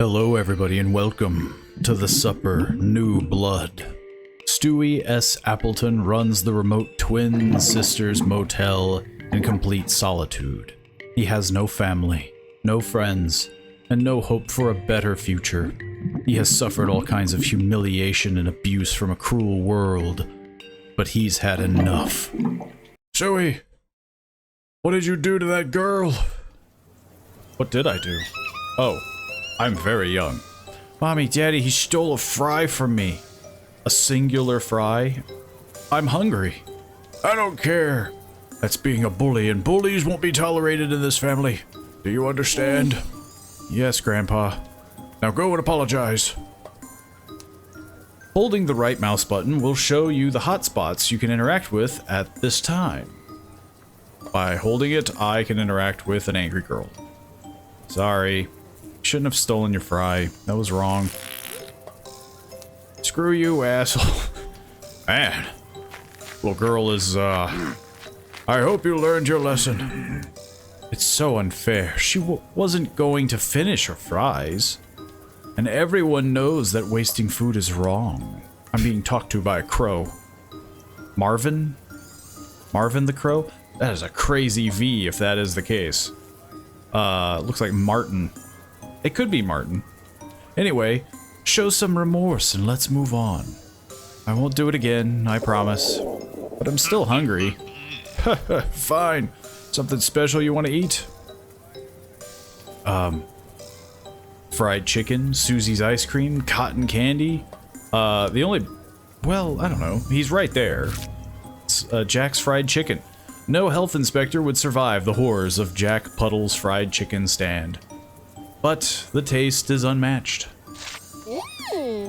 Hello everybody and welcome to the supper New Blood. Stewie S. Appleton runs the remote Twin Sisters Motel in complete solitude. He has no family, no friends, and no hope for a better future. He has suffered all kinds of humiliation and abuse from a cruel world, but he's had enough. Stewie, what did you do to that girl? What did I do? Oh. I'm very young. Mommy, Daddy, he stole a fry from me. A singular fry? I'm hungry. I don't care. That's being a bully, and bullies won't be tolerated in this family. Do you understand? Yes, Grandpa. Now go and apologize. Holding the right mouse button will show you the hotspots you can interact with at this time. By holding it, I can interact with an angry girl. Sorry. Shouldn't have stolen your fry. That was wrong. Screw you, asshole. Man. Little girl is, I hope you learned your lesson. It's so unfair. She wasn't going to finish her fries. And everyone knows that wasting food is wrong. I'm being talked to by a crow. Marvin? Marvin the crow? That is a crazy V if that is the case. Looks like Martin. It could be Martin. Anyway, show some remorse and let's move on. I won't do it again, I promise. But I'm still hungry. Fine. Something special you want to eat? Fried chicken, Susie's ice cream, cotton candy. The only... Well, I don't know. He's right there. It's Jack's Fried Chicken. No health inspector would survive the horrors of Jack Puddle's fried chicken stand. But the taste is unmatched.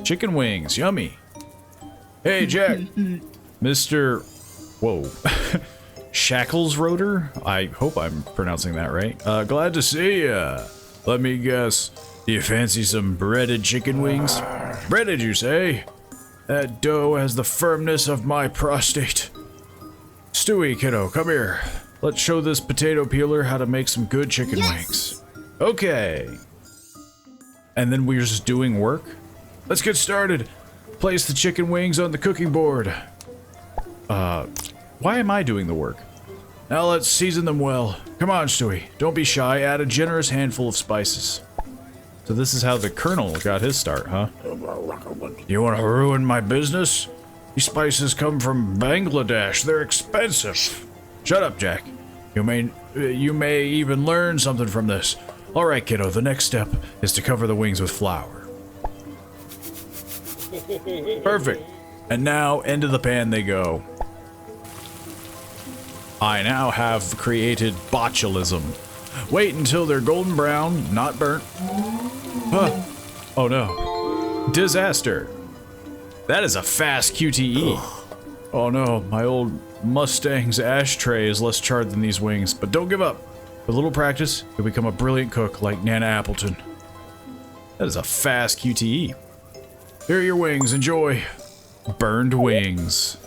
Chicken wings, yummy. Hey, Jack. Mr. Whoa. Shacklesroder? I hope I'm pronouncing that right. Glad to see ya. Let me guess. Do you fancy some breaded chicken wings? Breaded, you say? That dough has the firmness of my prostate. Stewie, kiddo, come here. Let's show this potato peeler how to make some good chicken wings. Okay. And then we're just doing work? Let's get started. Place the chicken wings on the cooking board. Why am I doing the work? Now let's season them well. Come on, Stewie. Don't be shy. Add a generous handful of spices. So this is how the Colonel got his start, huh? You want to ruin my business? These spices come from Bangladesh. They're expensive. Shut up, Jack. You may even learn something from this. All right, kiddo, the next step is to cover the wings with flour. Perfect. And now, into the pan they go. I now have created botulism. Wait until they're golden brown, not burnt. Huh. Oh no. Disaster. That is a fast QTE. Oh no, my old Mustang's ashtray is less charred than these wings, but don't give up. With a little practice, you'll become a brilliant cook like Nana Appleton. That is a fast QTE. Here are your wings, enjoy. Burned wings.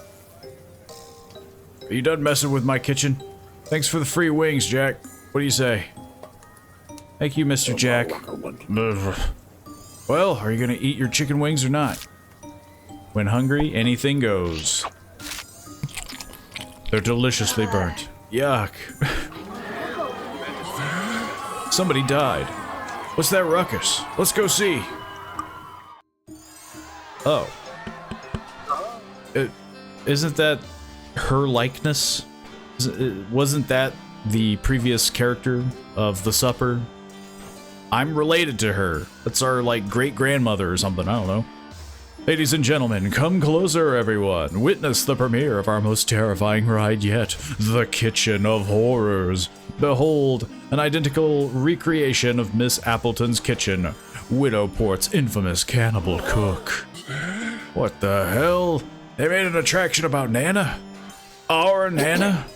Are you done messing with my kitchen? Thanks for the free wings, Jack. What do you say? Thank you, Mr. Jack. Well, are you gonna eat your chicken wings or not? When hungry, anything goes. They're deliciously burnt. Yuck. Somebody died. What's that ruckus? Let's go see. Oh. Isn't that her likeness? Wasn't that the previous character of the supper? I'm related to her. That's our, like, great-grandmother or something, I don't know. Ladies and gentlemen, come closer, everyone. Witness the premiere of our most terrifying ride yet, the Kitchen of Horrors. Behold, an identical recreation of Miss Appleton's kitchen, Widowport's infamous cannibal cook. What the hell? They made an attraction about Nana? Our Nana?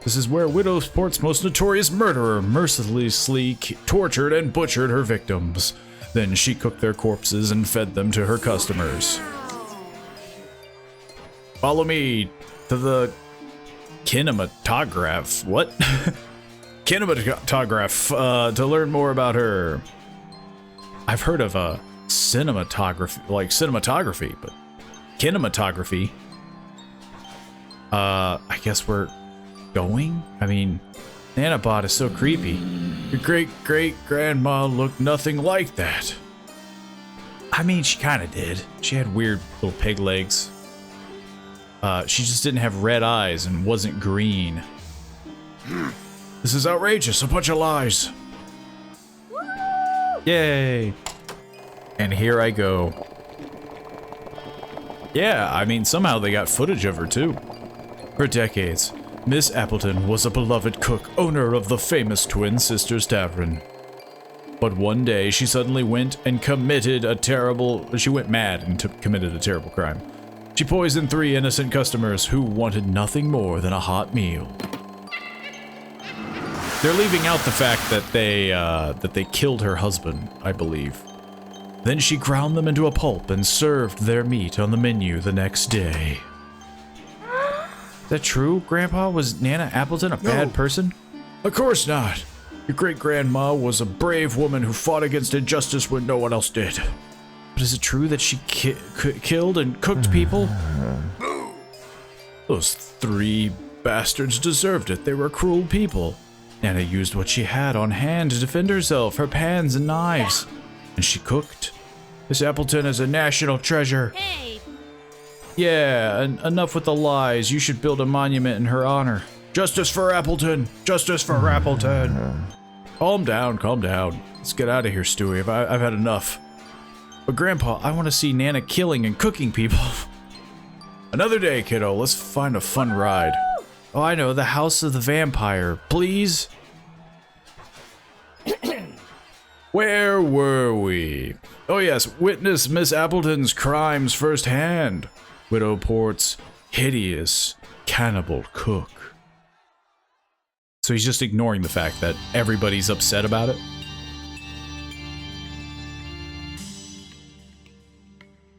This is where Widowport's most notorious murderer mercilessly tortured and butchered her victims. Then she cooked their corpses and fed them to her customers. Follow me to the kinematograph. What? Kinematograph to learn more about her. I've heard of cinematography, but kinematography. I guess we're going? I mean, Nanobot is so creepy. Your great-great-grandma looked nothing like that. I mean, she kind of did. She had weird little pig legs. She just didn't have red eyes and wasn't green. This is outrageous, a bunch of lies. Yay! And here I go. Yeah, I mean, somehow they got footage of her, too. For decades, Miss Appleton was a beloved cook, owner of the famous Twin Sisters Tavern. But one day, she suddenly went and committed a terrible... She went mad and committed a terrible crime. She poisoned 3 innocent customers who wanted nothing more than a hot meal. They're leaving out the fact that they killed her husband, I believe. Then she ground them into a pulp and served their meat on the menu the next day. Is that true, Grandpa? Was Nana Appleton a bad person? Of course not. Your great-grandma was a brave woman who fought against injustice when no one else did. But is it true that she killed and cooked people? Those 3 bastards deserved it. They were cruel people. Nana used what she had on hand to defend herself, her pans and knives. And she cooked. Miss Appleton is a national treasure. Hey! Yeah, enough with the lies. You should build a monument in her honor. Justice for Appleton! Justice for Appleton! Calm down, calm down. Let's get out of here, Stewie. I've had enough. But Grandpa, I want to see Nana killing and cooking people. Another day, kiddo. Let's find a fun ride. Oh, I know. The House of the Vampire. Please? Where were we? Oh yes, witness Miss Appleton's crimes firsthand. Widow Port's hideous cannibal cook. So he's just ignoring the fact that everybody's upset about it.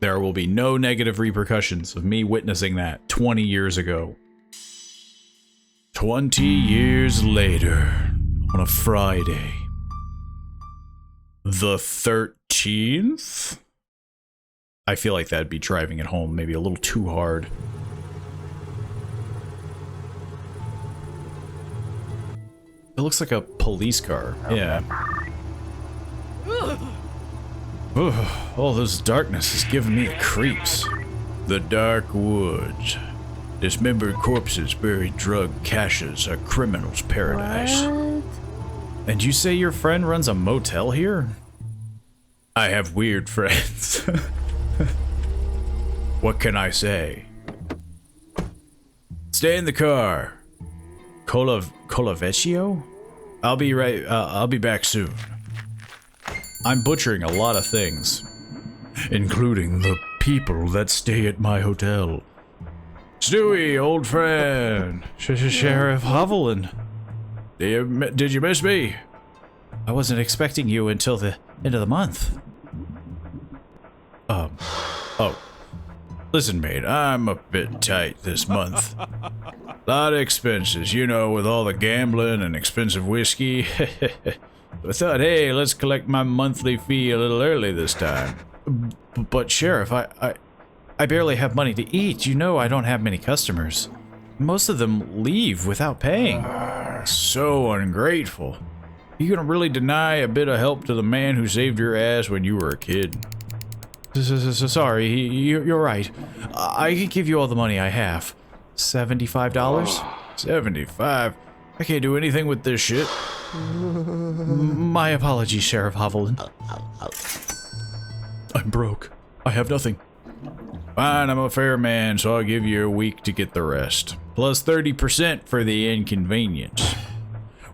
There will be no negative repercussions of me witnessing that 20 years ago. 20 years later, on a Friday. The 13th? I feel like that'd be driving it home maybe a little too hard. It looks like a police car. Yeah. All this darkness is giving me the creeps. The dark woods. Dismembered corpses, buried drug caches, a criminal's paradise. What? And you say your friend runs a motel here? I have weird friends. What can I say? Stay in the car. Colavecchio? I'll be back soon. I'm butchering a lot of things, including the people that stay at my hotel. Stewie, old friend. Sheriff Hovland. Did you miss me? I wasn't expecting you until the end of the month. Oh. Listen, mate, I'm a bit tight this month. Lot of expenses, you know, with all the gambling and expensive whiskey. I thought, hey, let's collect my monthly fee a little early this time. But Sheriff, I barely have money to eat. You know I don't have many customers. Most of them leave without paying. So ungrateful. You gonna really deny a bit of help to the man who saved your ass when you were a kid? Sorry, you're right. I can give you all the money I have. $75? 75? I can't do anything with this shit. My apologies, Sheriff Hovland. I'm broke. I have nothing. Fine, I'm a fair man, so I'll give you a week to get the rest. Plus 30% for the inconvenience.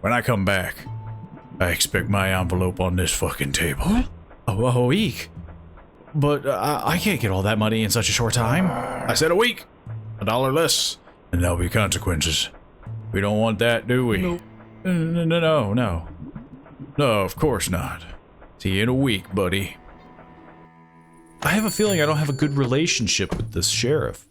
When I come back, I expect my envelope on this fucking table. What? A week? But I can't get all that money in such a short time. I said a week. $1 less. And there'll be consequences. We don't want that, do we? Nope. No. No, of course not. See you in a week, buddy. I have a feeling I don't have a good relationship with this sheriff.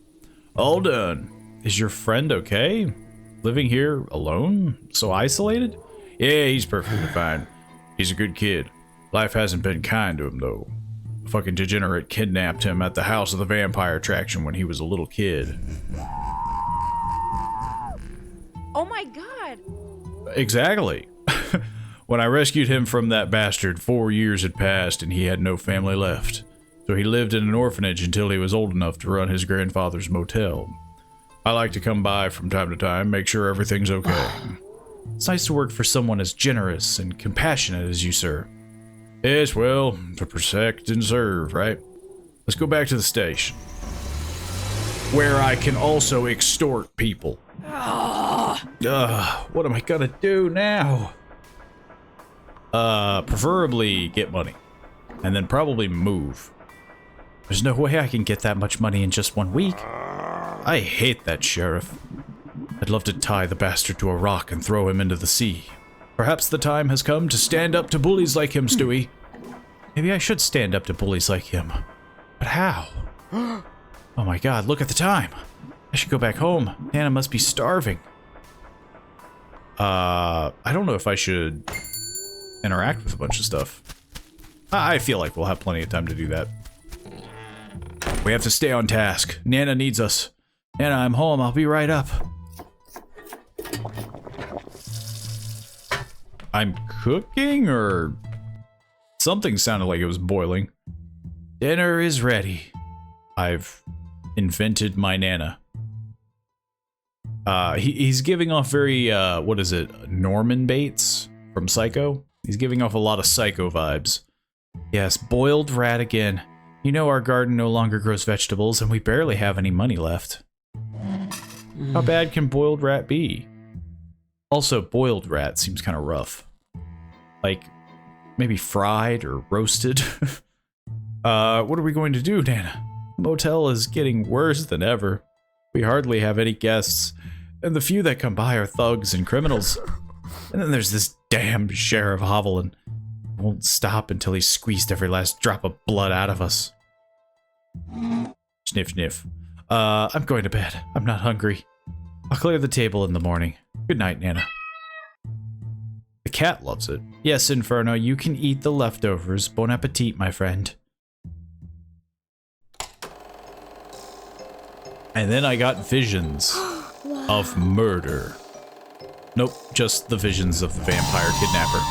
All done. Is your friend okay? Living here alone? So isolated? Yeah, he's perfectly fine. He's a good kid. Life hasn't been kind to him, though. A fucking degenerate kidnapped him at the House of the Vampire attraction when he was a little kid. Oh my god! Exactly. When I rescued him from that bastard, 4 years had passed and he had no family left. So he lived in an orphanage until he was old enough to run his grandfather's motel. I like to come by from time to time, make sure everything's okay. It's nice to work for someone as generous and compassionate as you, sir. Yes, well, to protect and serve, right? Let's go back to the station. Where I can also extort people. What am I gonna do now? Preferably get money. And then probably move. There's no way I can get that much money in just 1 week. I hate that sheriff. I'd love to tie the bastard to a rock and throw him into the sea. Perhaps the time has come to stand up to bullies like him, Stewie. Maybe I should stand up to bullies like him. But how? Oh my god, look at the time. I should go back home. Nana must be starving. I don't know if I should interact with a bunch of stuff. I feel like we'll have plenty of time to do that. We have to stay on task. Nana needs us. Nana, I'm home. I'll be right up. I'm cooking, or something sounded like it was boiling. Dinner is ready. I've invented my Nana. He's giving off very, what is it? Norman Bates from Psycho? He's giving off a lot of Psycho vibes. Yes, boiled rat again. You know our garden no longer grows vegetables and we barely have any money left. How bad can boiled rat be? Also, boiled rat seems kind of rough. Like, maybe fried or roasted. What are we going to do, Nana? The motel is getting worse than ever. We hardly have any guests, and the few that come by are thugs and criminals. And then there's this damn Sheriff Hovland. Won't stop until he's squeezed every last drop of blood out of us. Sniff, sniff. I'm going to bed. I'm not hungry. I'll clear the table in the morning. Good night, Nana. The cat loves it. Yes, Inferno, you can eat the leftovers. Bon appetit, my friend. And then I got visions of murder. Nope, just the visions of the vampire kidnapper.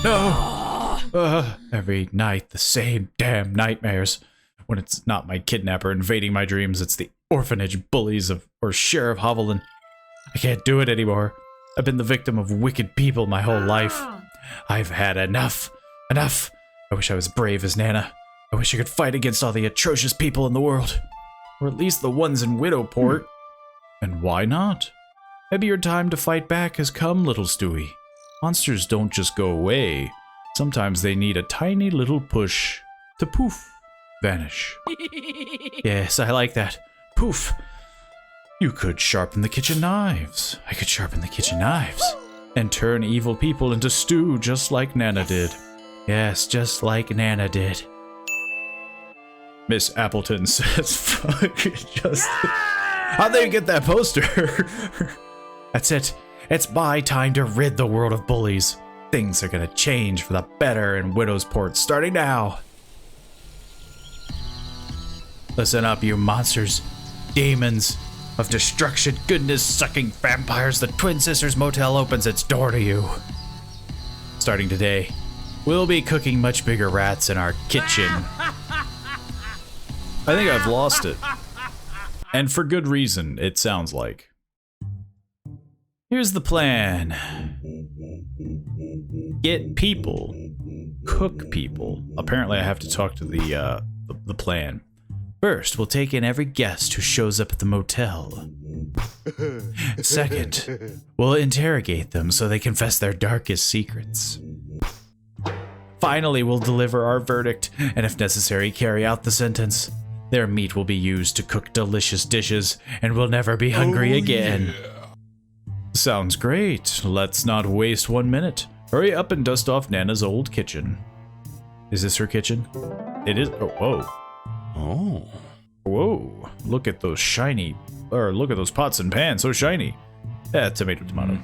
No! Every night, the same damn nightmares. When it's not my kidnapper invading my dreams, it's the orphanage bullies or Sheriff Hovland. I can't do it anymore. I've been the victim of wicked people my whole life. I've had enough. Enough! I wish I was brave as Nana. I wish I could fight against all the atrocious people in the world. Or at least the ones in Widowport. And why not? Maybe your time to fight back has come, little Stewie. Monsters don't just go away. Sometimes they need a tiny little push to poof, vanish. Yes, I like that. Poof. You could sharpen the kitchen knives. I could sharpen the kitchen knives. And turn evil people into stew just like Nana did. Yes, just like Nana did. Miss Appleton says, fuck, just... How'd they get that poster? That's it. It's my time to rid the world of bullies. Things are gonna change for the better in Widowsport starting now. Listen up, you monsters, demons of destruction, goodness-sucking vampires. The Twin Sisters Motel opens its door to you. Starting today, we'll be cooking much bigger rats in our kitchen. I think I've lost it. And for good reason, it sounds like. Here's the plan. Get people. Cook people. Apparently I have to talk to the plan. First, we'll take in every guest who shows up at the motel. Second, we'll interrogate them so they confess their darkest secrets. Finally, we'll deliver our verdict, and if necessary, carry out the sentence. Their meat will be used to cook delicious dishes, and we'll never be hungry again. Yeah. Sounds great. Let's not waste 1 minute. Hurry up and dust off Nana's old kitchen. Is this her kitchen? It is. Oh, whoa. Oh. Whoa. Look at those shiny, or look at those pots and pans, so shiny. Yeah, tomato.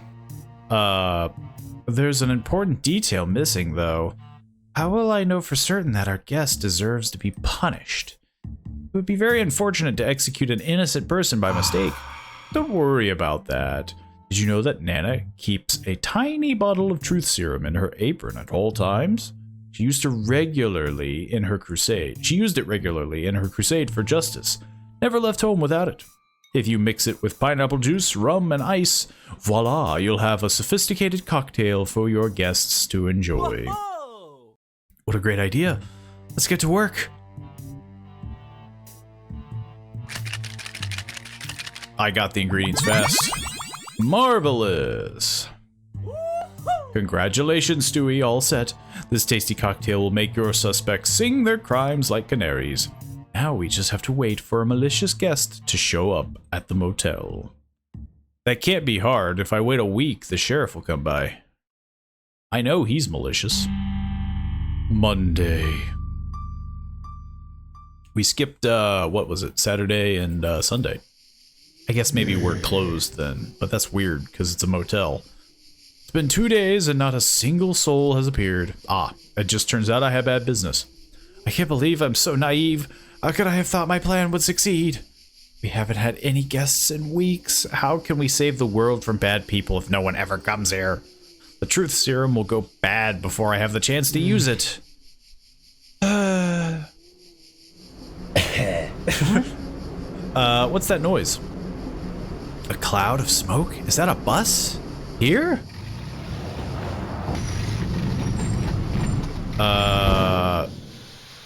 There's an important detail missing, though. How will I know for certain that our guest deserves to be punished? It would be very unfortunate to execute an innocent person by mistake. Don't worry about that. Did you know that Nana keeps a tiny bottle of truth serum in her apron at all times? She used it regularly in her crusade for justice. Never left home without it. If you mix it with pineapple juice, rum, and ice, voila, you'll have a sophisticated cocktail for your guests to enjoy. Whoa! What a great idea. Let's get to work. I got the ingredients fast. Marvelous. Congratulations, Stewie, all set. This tasty cocktail will make your suspects sing their crimes like canaries. Now we just have to wait for a malicious guest to show up at the motel. That can't be hard. If I wait a week, the sheriff will come by. I know he's malicious. Monday. We skipped, what was it, Saturday and Sunday. I guess maybe we're closed then, but that's weird because it's a motel. It's been 2 days and not a single soul has appeared. It just turns out I had bad business. I can't believe I'm so naive. How could I have thought my plan would succeed? We haven't had any guests in weeks. How can we save the world from bad people if no one ever comes here? The truth serum will go bad before I have the chance to use it. What's that noise? A cloud of smoke? Is that a bus? Here?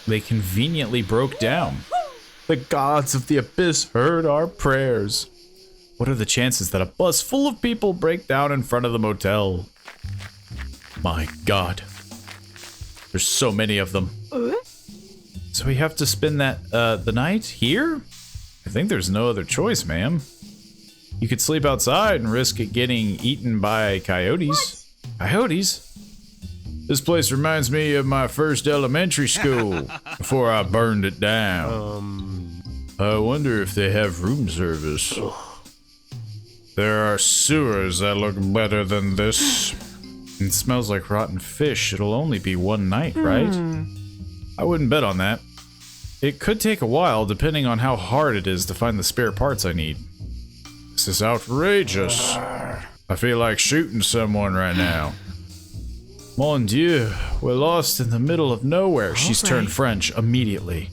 They conveniently broke down. The gods of the abyss heard our prayers. What are the chances that a bus full of people break down in front of the motel? My God. There's so many of them. So we have to spend the night here? I think there's no other choice, ma'am. You could sleep outside and risk it getting eaten by coyotes. What? Coyotes? This place reminds me of my first elementary school before I burned it down. I wonder if they have room service. There are sewers that look better than this. It smells like rotten fish. It'll only be one night, right? I wouldn't bet on that. It could take a while depending on how hard it is to find the spare parts I need. This is outrageous. I feel like shooting someone right now. Mon Dieu, we're lost in the middle of nowhere. She's turned French immediately.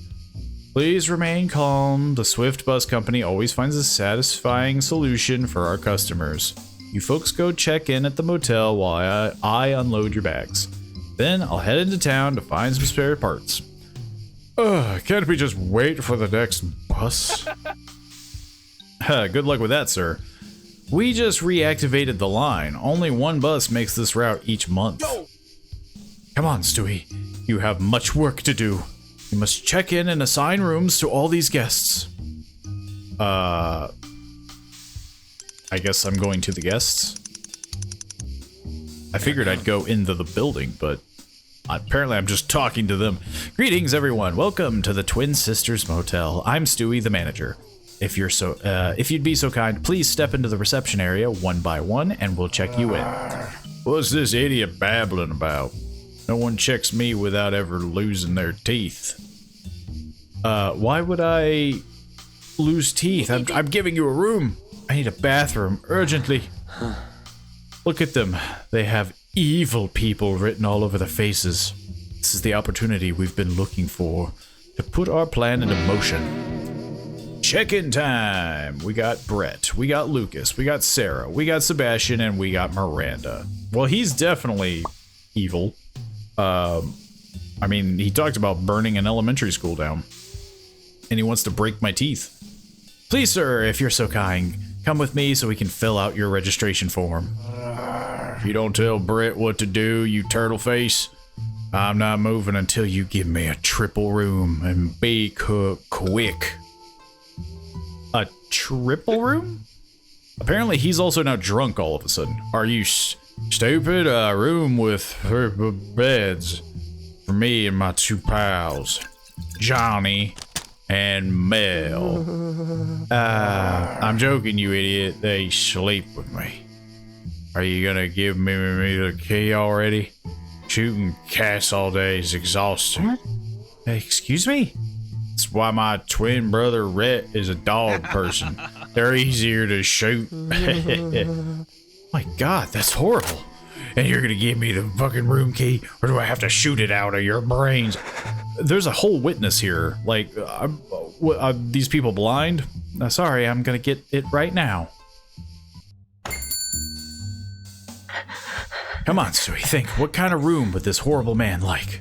Please remain calm. The Swift Bus Company always finds a satisfying solution for our customers. You folks go check in at the motel while I unload your bags. Then I'll head into town to find some spare parts. Can't we just wait for the next bus? Good luck with that, sir. We just reactivated the line. Only one bus makes this route each month. Come on, Stewie. You have much work to do. You must check in and assign rooms to all these guests. I guess I'm going to the guests. I figured I'd go into the building, but apparently I'm just talking to them. Greetings, everyone. Welcome to the Twin Sisters Motel. I'm Stewie, the manager. If you'd be so kind, please step into the reception area one by one, and we'll check you in. What's this idiot babbling about? No one checks me without ever losing their teeth. Why would I lose teeth? I'm giving you a room. I need a bathroom urgently. Look at them. They have evil people written all over their faces. This is the opportunity we've been looking for to put our plan into motion. Check-in time. We got Brett, we got Lucas, we got Sarah, we got Sebastian, and we got Miranda. Well, he's definitely evil. I mean, he talked about burning an elementary school down. And he wants to break my teeth. Please, sir, if you're so kind, come with me so we can fill out your registration form. If you don't tell Brett what to do, you turtle face, I'm not moving until you give me a triple room and be quick. A triple room? Apparently he's also now drunk all of a sudden. Are you stupid? A room with beds for me and my two pals, Johnny and Mel. I'm joking, you idiot. They sleep with me. Are you gonna give me the key already? Shooting cats all day is exhausting. What? Hey, excuse me? That's why my twin brother Rhett is a dog person. They're easier to shoot. My God, that's horrible. And you're gonna give me the fucking room key, or do I have to shoot it out of your brains? There's a whole witness here. Like, are these people blind? Sorry, I'm gonna get it right now. Come on, Stewie, think. What kind of room would this horrible man like?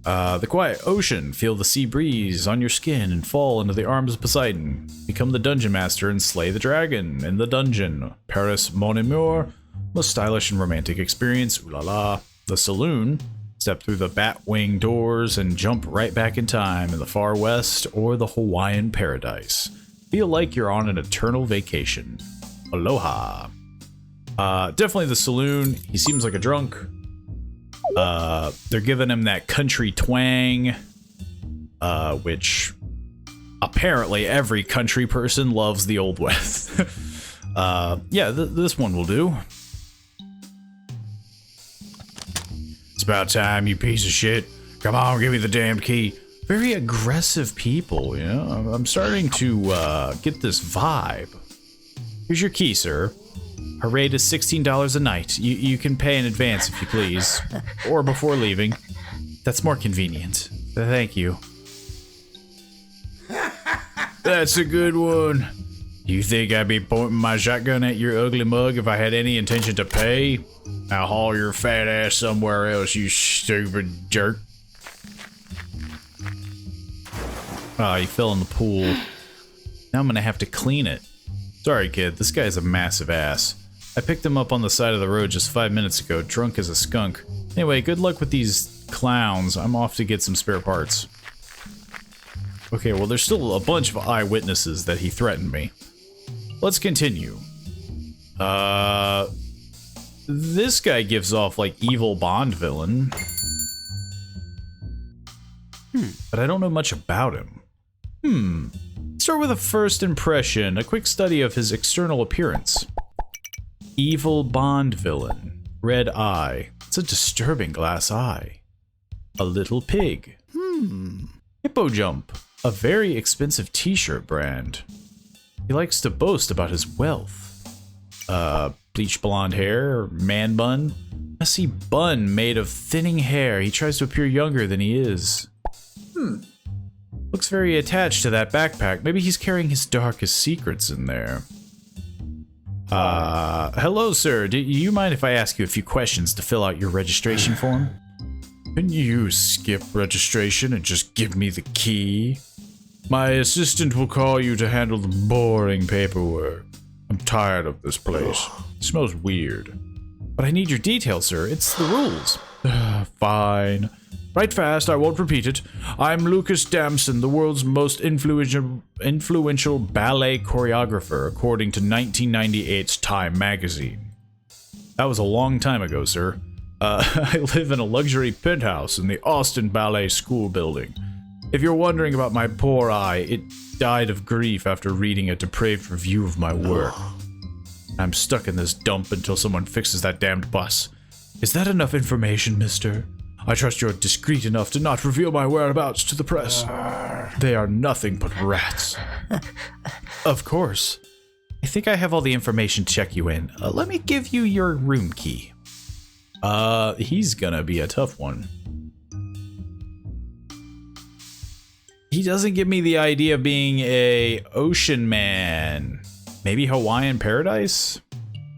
The quiet ocean. Feel the sea breeze on your skin and fall into the arms of Poseidon. Become the dungeon master and slay the dragon in the dungeon. Paris, mon amour. Most stylish and romantic experience. Ooh la la. The saloon. Step through the bat wing doors and jump right back in time in the far west or the Hawaiian paradise. Feel like you're on an eternal vacation. Aloha. Definitely the saloon. He seems like a drunk. They're giving him that country twang, which apparently every country person loves the Old West. Yeah, this one will do. It's about time, you piece of shit. Come on, give me the damned key. Very aggressive people, you know? I'm starting to get this vibe. Here's your key, sir. Her rate is $16 a night. You can pay in advance if you please, or before leaving. That's more convenient. Thank you. That's a good one. You think I'd be pointing my shotgun at your ugly mug if I had any intention to pay? I'll haul your fat ass somewhere else, you stupid jerk. Ah, he fell in the pool. Now I'm gonna have to clean it. Sorry, kid, this guy's a massive ass. I picked him up on the side of the road just 5 minutes ago, drunk as a skunk. Anyway, good luck with these clowns. I'm off to get some spare parts. Okay, well, there's still a bunch of eyewitnesses that he threatened me. Let's continue. This guy gives off, like, evil Bond villain. But I don't know much about him. Start with a first impression, a quick study of his external appearance. Evil Bond villain. Red eye. It's a disturbing glass eye. A little pig. Hippo jump. A very expensive t-shirt brand. He likes to boast about his wealth. Bleach blonde hair, man bun. Messy bun made of thinning hair. He tries to appear younger than he is. Looks very attached to that backpack. Maybe he's carrying his darkest secrets in there. Hello, sir. Do you mind if I ask you a few questions to fill out your registration form? Can you skip registration and just give me the key? My assistant will call you to handle the boring paperwork. I'm tired of this place. It smells weird. But I need your details, sir. It's the rules. Fine. Write fast, I won't repeat it. I'm Lucas Damson, the world's most influential ballet choreographer, according to 1998's Time magazine. That was a long time ago, sir. I live in a luxury penthouse in the Austin Ballet School building. If you're wondering about my poor eye, it died of grief after reading a depraved review of my work. I'm stuck in this dump until someone fixes that damned bus. Is that enough information, mister? I trust you're discreet enough to not reveal my whereabouts to the press. They are nothing but rats. Of course. I think I have all the information to check you in. Let me give you your room key. He's gonna be a tough one. He doesn't give me the idea of being a ocean man. Maybe Hawaiian paradise?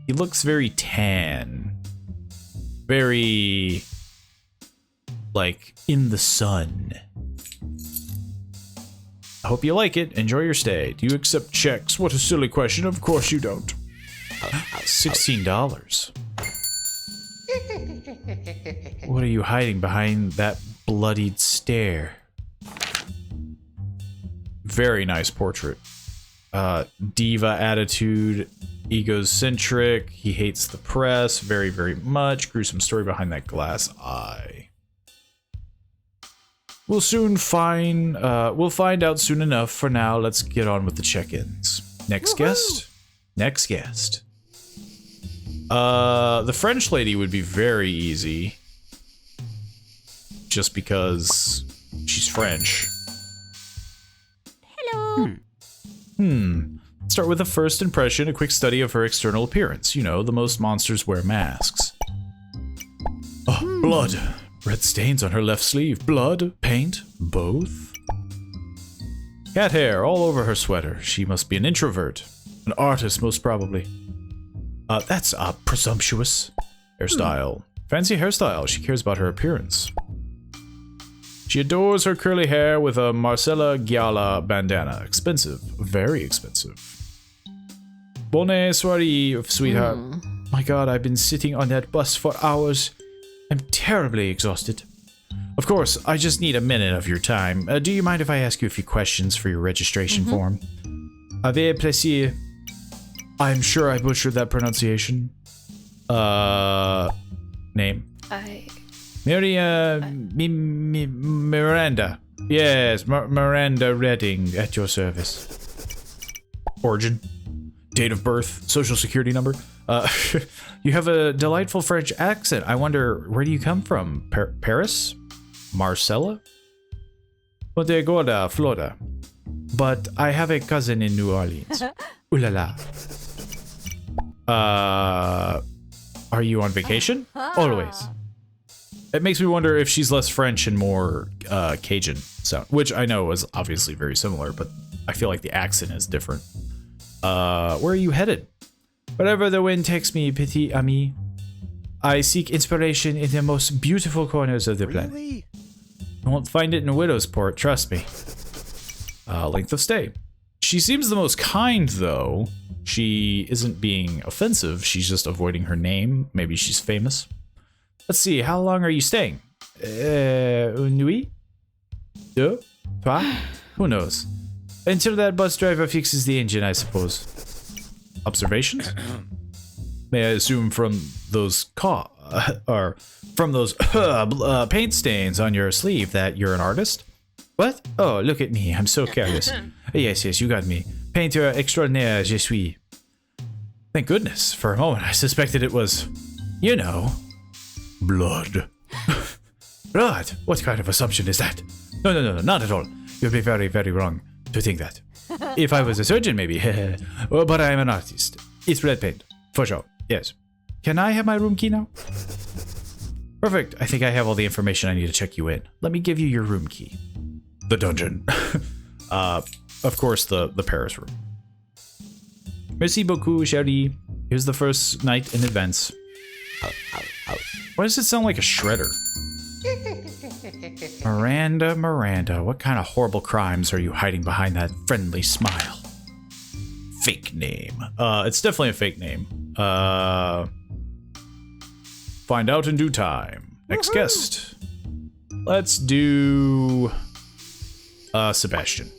He looks very tan. Very... like, in the sun. I hope you like it. Enjoy your stay. Do you accept checks? What a silly question. Of course you don't. $16. What are you hiding behind that bloodied stare? Very nice portrait. Diva attitude, egocentric, he hates the press very, very much. Gruesome story behind that glass eye. We'll find out soon enough. For now, let's get on with the check-ins. Next guest? Next guest. The French lady would be very easy. Just because she's French. Hello. Start with a first impression, a quick study of her external appearance. You know, the most monsters wear masks. Oh, blood. Red stains on her left sleeve. Blood? Paint? Both? Cat hair all over her sweater. She must be an introvert. An artist, most probably. That's presumptuous. Hairstyle. Fancy hairstyle. She cares about her appearance. She adores her curly hair with a Marcella Giala bandana. Expensive. Very expensive. Bonne soiree, sweetheart. My god, I've been sitting on that bus for hours. I'm terribly exhausted. Of course, I just need a minute of your time. Do you mind if I ask you a few questions for your registration form? Avec plaisir. I'm sure I butchered that pronunciation. Name? Miranda. Yes, Miranda Redding at your service. Origin. Date of birth. Social security number. You have a delightful French accent. I wonder, where do you come from? Paris? Marcella? Ponte Gorda, Florida. But I have a cousin in New Orleans. Ooh la la. Are you on vacation? Always. It makes me wonder if she's less French and more Cajun sound, which I know is obviously very similar, but I feel like the accent is different. Where are you headed? Wherever the wind takes me, petit ami. I seek inspiration in the most beautiful corners of the planet. You won't find it in Widowsport, trust me. Length of stay. She seems the most kind, though. She isn't being offensive, she's just avoiding her name. Maybe she's famous. Let's see, how long are you staying? Une nuit? Deux? Trois? Who knows? Until that bus driver fixes the engine, I suppose. Observations? May I assume from those paint stains on your sleeve that you're an artist? What? Oh, look at me, I'm so careless. Yes, you got me. Painter extraordinaire, je suis. Thank goodness, for a moment I suspected it was, you know, blood. Blood? What kind of assumption is that? No, not at all. You'd be very, very wrong to think that. If I was a surgeon, maybe. But I am an artist. It's red paint, for sure. Yes. Can I have my room key now? Perfect. I think I have all the information I need to check you in. Let me give you your room key. The dungeon. Of course, the Paris room. Merci beaucoup, chérie. Here's the first night in advance. Why does it sound like a shredder? Miranda, what kind of horrible crimes are you hiding behind that friendly smile? Fake name. It's definitely a fake name. Find out in due time. Next guest. Let's do Sebastian.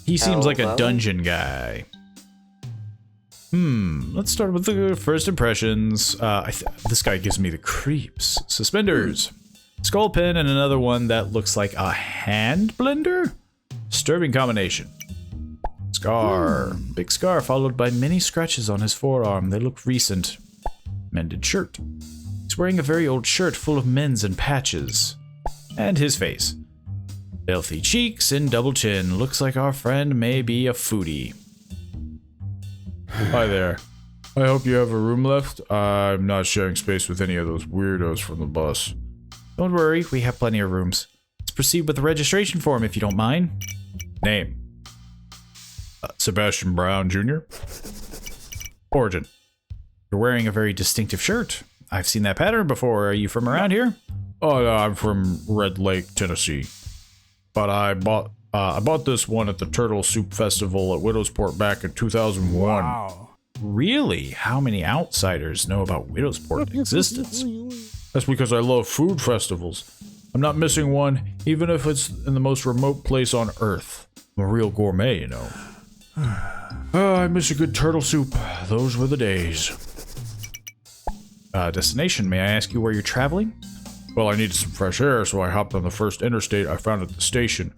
He seems like a dungeon guy. Let's start with the first impressions. This guy gives me the creeps. Suspenders. Skull pin and another one that looks like a hand blender? Disturbing combination. Scar. Big scar followed by many scratches on his forearm. They look recent. Mended shirt. He's wearing a very old shirt full of mends and patches. And his face. Filthy cheeks and double chin. Looks like our friend may be a foodie. Hi there. I hope you have a room left. I'm not sharing space with any of those weirdos from the bus. Don't worry, we have plenty of rooms. Let's proceed with the registration form if you don't mind. Name. Sebastian Brown Jr. Origin. You're wearing a very distinctive shirt. I've seen that pattern before. Are you from around here? Oh, no, I'm from Red Lake, Tennessee. But I bought this one at the Turtle Soup Festival at Widowsport back in 2001. Wow. Really? How many outsiders know about Widowsport existence? That's because I love food festivals. I'm not missing one, even if it's in the most remote place on Earth. I'm a real gourmet, you know. I miss a good turtle soup. Those were the days. Destination, may I ask you where you're traveling? Well, I needed some fresh air, so I hopped on the first interstate I found at the station.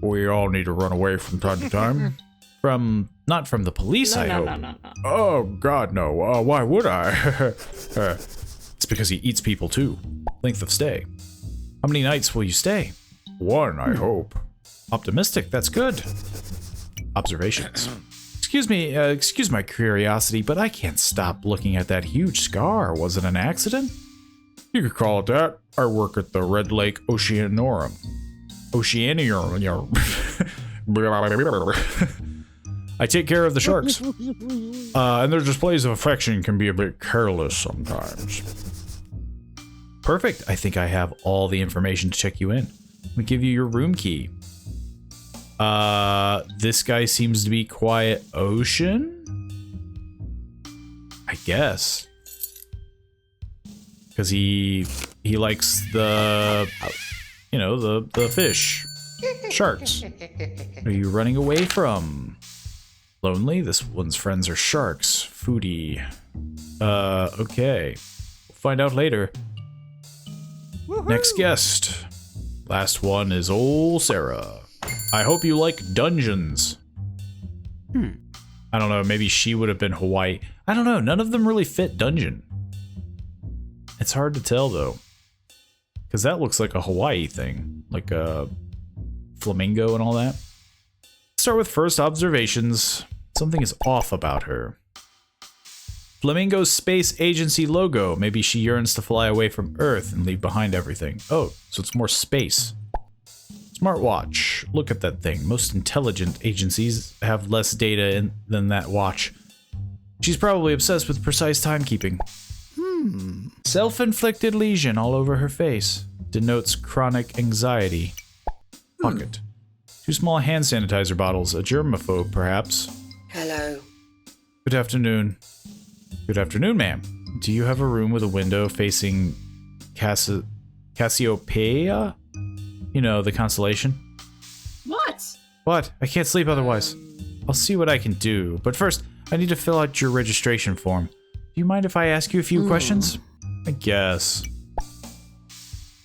We all need to run away from time to time. From Not from the police, I hope. No. Oh, God, no. Why would I? It's because he eats people, too. Length of stay. How many nights will you stay? 1, I hope. Optimistic, that's good. Observations. Excuse my curiosity, but I can't stop looking at that huge scar. Was it an accident? You could call it that. I work at the Red Lake Oceanarium. I take care of the sharks. And their displays of affection can be a bit careless sometimes. Perfect. I think I have all the information to check you in. Let me give you your room key. This guy seems to be Quiet Ocean? I guess. Because he likes the, you know, the fish. Sharks. What are you running away from? Lonely? This one's friends are sharks. Foodie. Okay. We'll find out later. Next guest. Last one is old Sarah. I hope you like dungeons. I don't know, maybe she would have been Hawaii. I don't know, none of them really fit dungeon. It's hard to tell though. Because that looks like a Hawaii thing. Like a flamingo and all that. Start with first observations. Something is off about her. Flamingo's space agency logo. Maybe she yearns to fly away from Earth and leave behind everything. Oh, so it's more space. Smartwatch. Look at that thing. Most intelligent agencies have less data than that watch. She's probably obsessed with precise timekeeping. Self-inflicted lesion all over her face. Denotes chronic anxiety. Pocket. 2 small hand sanitizer bottles. A germaphobe, perhaps. Hello. Good afternoon. Good afternoon, ma'am. Do you have a room with a window facing Cassiopeia? You know, the constellation. What? What? I can't sleep otherwise. I'll see what I can do. But first, I need to fill out your registration form. Do you mind if I ask you a few questions? I guess.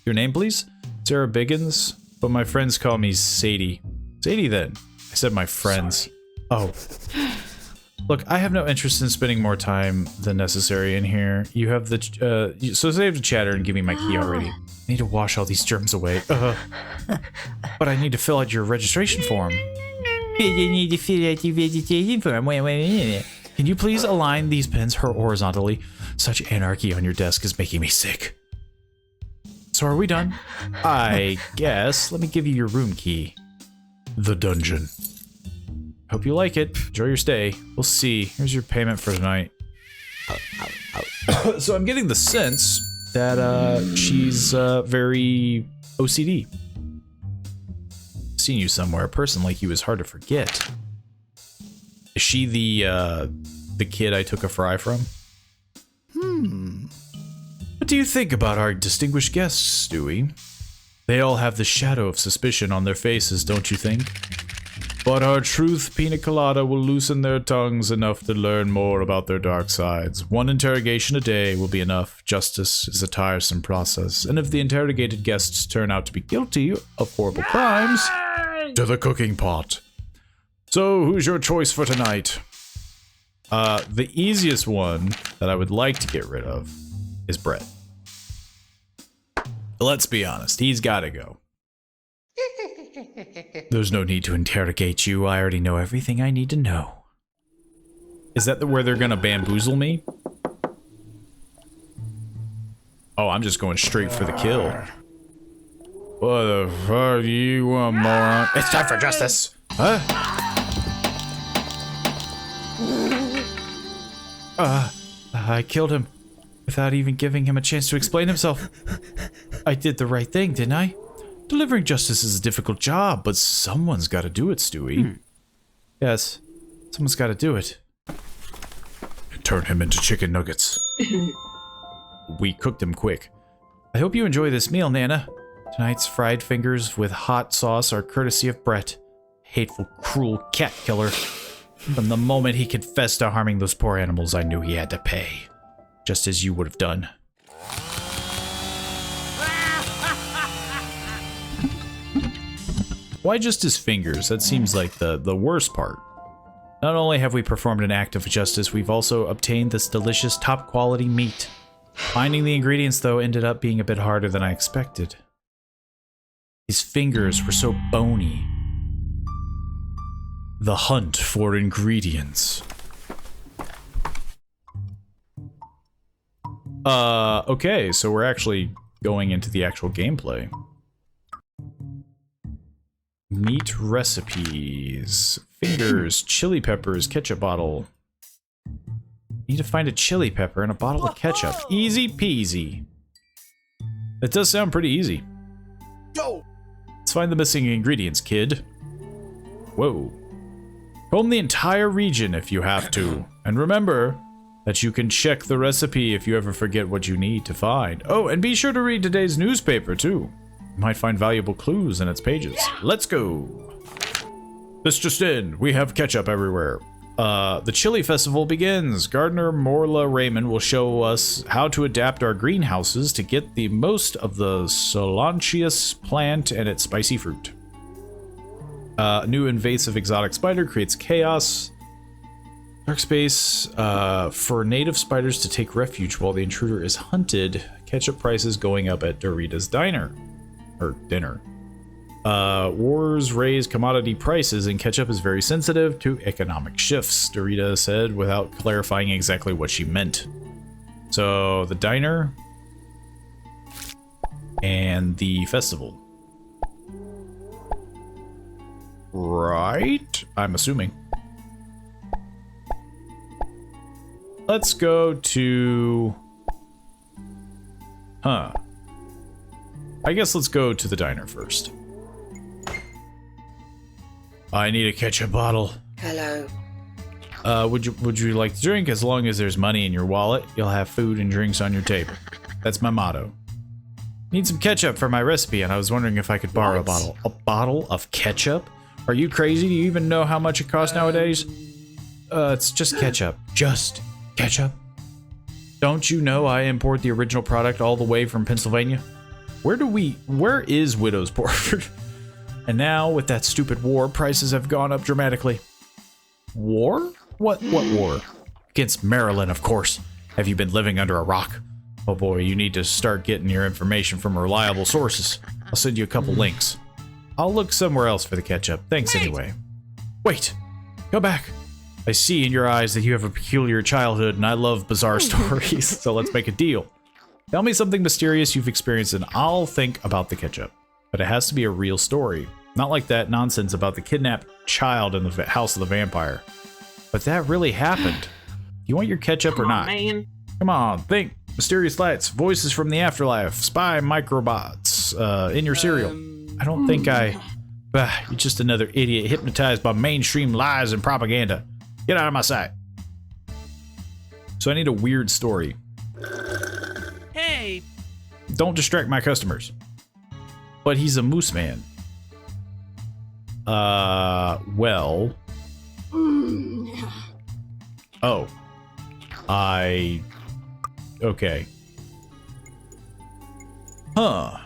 Your name, please? Sarah Biggins? But my friends call me Sadie. Sadie, then. I said my friends. Sorry. Oh. Look, I have no interest in spending more time than necessary in here. You have the, so save the chatter and give me my key already. I need to wash all these germs away. But I need to fill out your registration form. Can you please align these pens horizontally? Such anarchy on your desk is making me sick. So are we done? I guess. Let me give you your room key. The dungeon. Hope you like it. Enjoy your stay. We'll see. Here's your payment for tonight. So I'm getting the sense that she's very OCD. Seen you somewhere. A person like you is hard to forget. Is she the kid I took a fry from? What do you think about our distinguished guests, Stewie? They all have the shadow of suspicion on their faces, don't you think? But our truth pina colada will loosen their tongues enough to learn more about their dark sides. 1 interrogation a day will be enough. Justice is a tiresome process, and if the interrogated guests turn out to be guilty of horrible crimes, to the cooking pot. So, who's your choice for tonight? The easiest one that I would like to get rid of is Brett. Let's be honest, he's gotta go. There's no need to interrogate you. I already know everything I need to know. Is that where they're gonna bamboozle me? Oh, I'm just going straight for the kill. What the fuck do you want, moron? It's time for justice! Huh? I killed him without even giving him a chance to explain himself. I did the right thing, didn't I? Delivering justice is a difficult job, but someone's got to do it, Stewie. Yes, someone's got to do it. Turn him into chicken nuggets. We cooked him quick. I hope you enjoy this meal, Nana. Tonight's fried fingers with hot sauce are courtesy of Brett. Hateful, cruel cat killer. From the moment he confessed to harming those poor animals, I knew he had to pay. Just as you would have done. Why just his fingers? That seems like the worst part. Not only have we performed an act of justice, we've also obtained this delicious, top-quality meat. Finding the ingredients, though, ended up being a bit harder than I expected. His fingers were so bony. The hunt for ingredients. Okay, so we're actually going into the actual gameplay. Meat recipes. Fingers, chili peppers, ketchup bottle. Need to find a chili pepper and a bottle of ketchup. Easy peasy. That does sound pretty easy. Let's find the missing ingredients, kid. Whoa. Comb the entire region if you have to. And remember that you can check the recipe if you ever forget what you need to find. Oh, and be sure to read today's newspaper, too. You might find valuable clues in its pages. Let's go. This just in. We have ketchup everywhere. The chili festival begins. Gardener Morla Raymond will show us how to adapt our greenhouses to get the most of the Solitude plant and its spicy fruit. A new invasive exotic spider creates chaos. Dark space for native spiders to take refuge while the intruder is hunted. Ketchup prices going up at Dorita's diner. Or dinner. Wars raise commodity prices, and ketchup is very sensitive to economic shifts, Dorita said without clarifying exactly what she meant. So, the diner and the festival. Right? I'm assuming. Let's go to... I guess let's go to the diner first. I need a ketchup bottle. Hello. Would you like to drink? As long as there's money in your wallet, you'll have food and drinks on your table. That's my motto. Need some ketchup for my recipe, and I was wondering if I could borrow a bottle. A bottle of ketchup? Are you crazy? Do you even know how much it costs nowadays? It's just ketchup. Just ketchup. Don't you know I import the original product all the way from Pennsylvania? Where is Widow's Port? And now, with that stupid war, prices have gone up dramatically. War? What war? Against Maryland, of course. Have you been living under a rock? Oh boy, you need to start getting your information from reliable sources. I'll send you a couple links. I'll look somewhere else for the ketchup. Thanks anyway. Wait! Go back! I see in your eyes that you have a peculiar childhood, and I love bizarre stories, so let's make a deal. Tell me something mysterious you've experienced, and I'll think about the ketchup. But it has to be a real story. Not like that nonsense about the kidnapped child in the house of the vampire. But that really happened. You want your ketchup or not? Man. Come on, think. Mysterious lights, voices from the afterlife, spy microbots in your cereal. I don't think you're just another idiot hypnotized by mainstream lies and propaganda. Get out of my sight. So I need a weird story. Hey. Don't distract my customers. But he's a moose man. Well. Oh. Okay. Huh.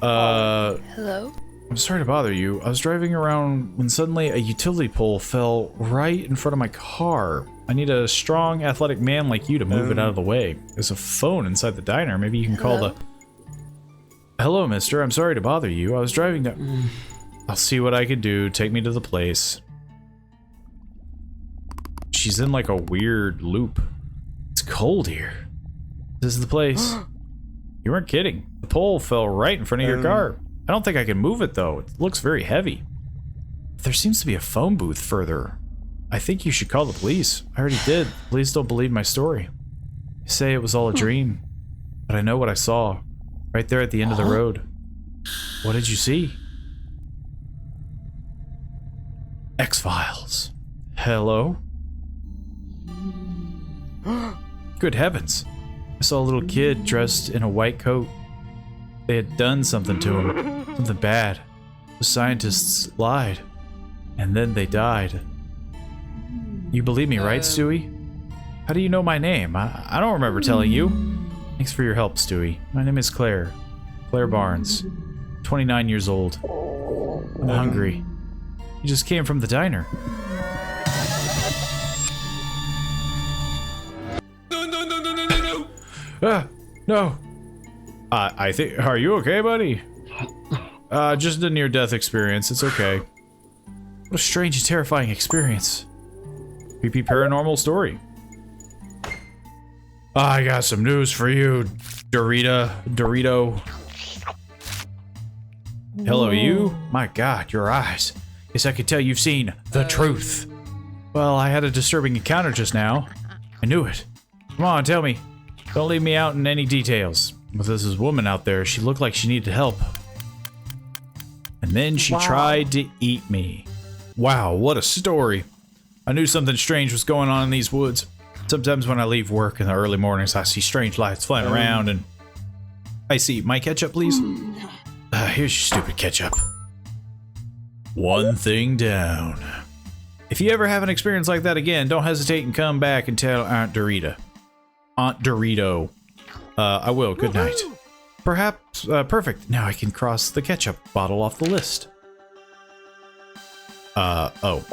Hello? I'm sorry to bother you. I was driving around when suddenly a utility pole fell right in front of my car. I need a strong, athletic man like you to move it out of the way. There's a phone inside the diner. Maybe you can call the... Hello, mister. I'm sorry to bother you. I was driving down... I'll see what I can do. Take me to the place. She's in like a weird loop. It's cold here. This is the place. You weren't kidding. The pole fell right in front of your car. I don't think I can move it, though. It looks very heavy. There seems to be a phone booth further. I think you should call the police. I already did. Police don't believe my story. They say it was all a dream. But I know what I saw. Right there at the end of the road. What did you see? X-Files. Hello? Good heavens. I saw a little kid dressed in a white coat. They had done something to him. Something bad. The scientists lied. And then they died. You believe me, right, Stewie? How do you know my name? I don't remember telling you. Thanks for your help, Stewie. My name is Claire. Claire Barnes. 29 years old. I'm hungry. You just came from the diner. No. I think... Are you okay, buddy? Just a near-death experience. It's okay. What a strange and terrifying experience. Creepy paranormal story. I got some news for you, Dorito. Hello, you? My God, your eyes. Guess I could tell you've seen the truth. Well, I had a disturbing encounter just now. I knew it. Come on, tell me. Don't leave me out in any details. But there's this woman out there. She looked like she needed help. And then she tried to eat me. Wow, what a story. I knew something strange was going on in these woods. Sometimes when I leave work in the early mornings, I see strange lights flying around and... I see. My ketchup, please? Here's your stupid ketchup. One thing down. If you ever have an experience like that again, don't hesitate and come back and tell Aunt Dorito. I will. Good night. Perhaps, perfect. Now I can cross the ketchup bottle off the list. Oh.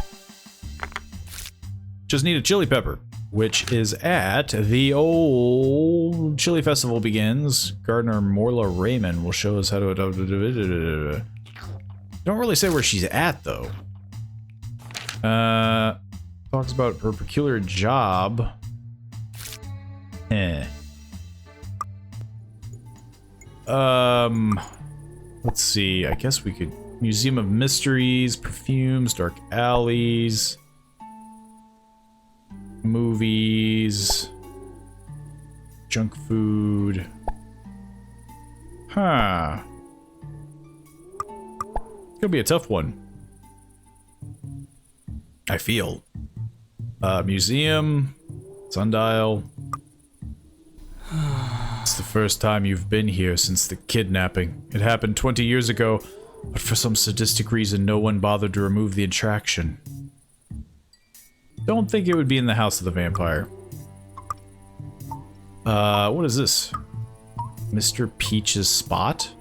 Just need a chili pepper, which is at the old chili festival begins. Gardener Morla Raymond will show us how to... Don't really say where she's at, though. Talks about her peculiar job. Let's see. I guess we could... Museum of Mysteries, perfumes, dark alleys, movies, junk food. Huh. It's gonna be a tough one. I feel. Museum, sundial. It's the first time you've been here since the kidnapping. It happened 20 years ago, but for some sadistic reason, no one bothered to remove the attraction. Don't think it would be in the house of the vampire. What is this? Mr. Peach's spot?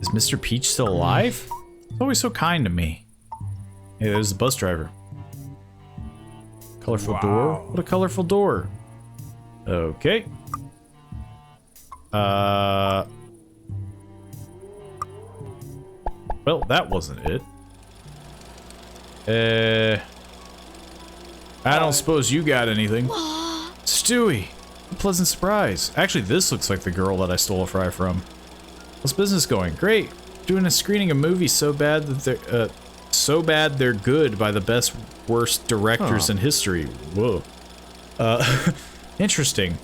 Is Mr. Peach still alive? He's always so kind to me. Hey, there's the bus driver. Colorful door? What a colorful door. Okay. Well, that wasn't it. I don't suppose you got anything. Stewie! A pleasant surprise. Actually, this looks like the girl that I stole a fry from. How's business going? Great. Doing a screening of movies so bad that they're good by the best worst directors in history. Whoa. Interesting.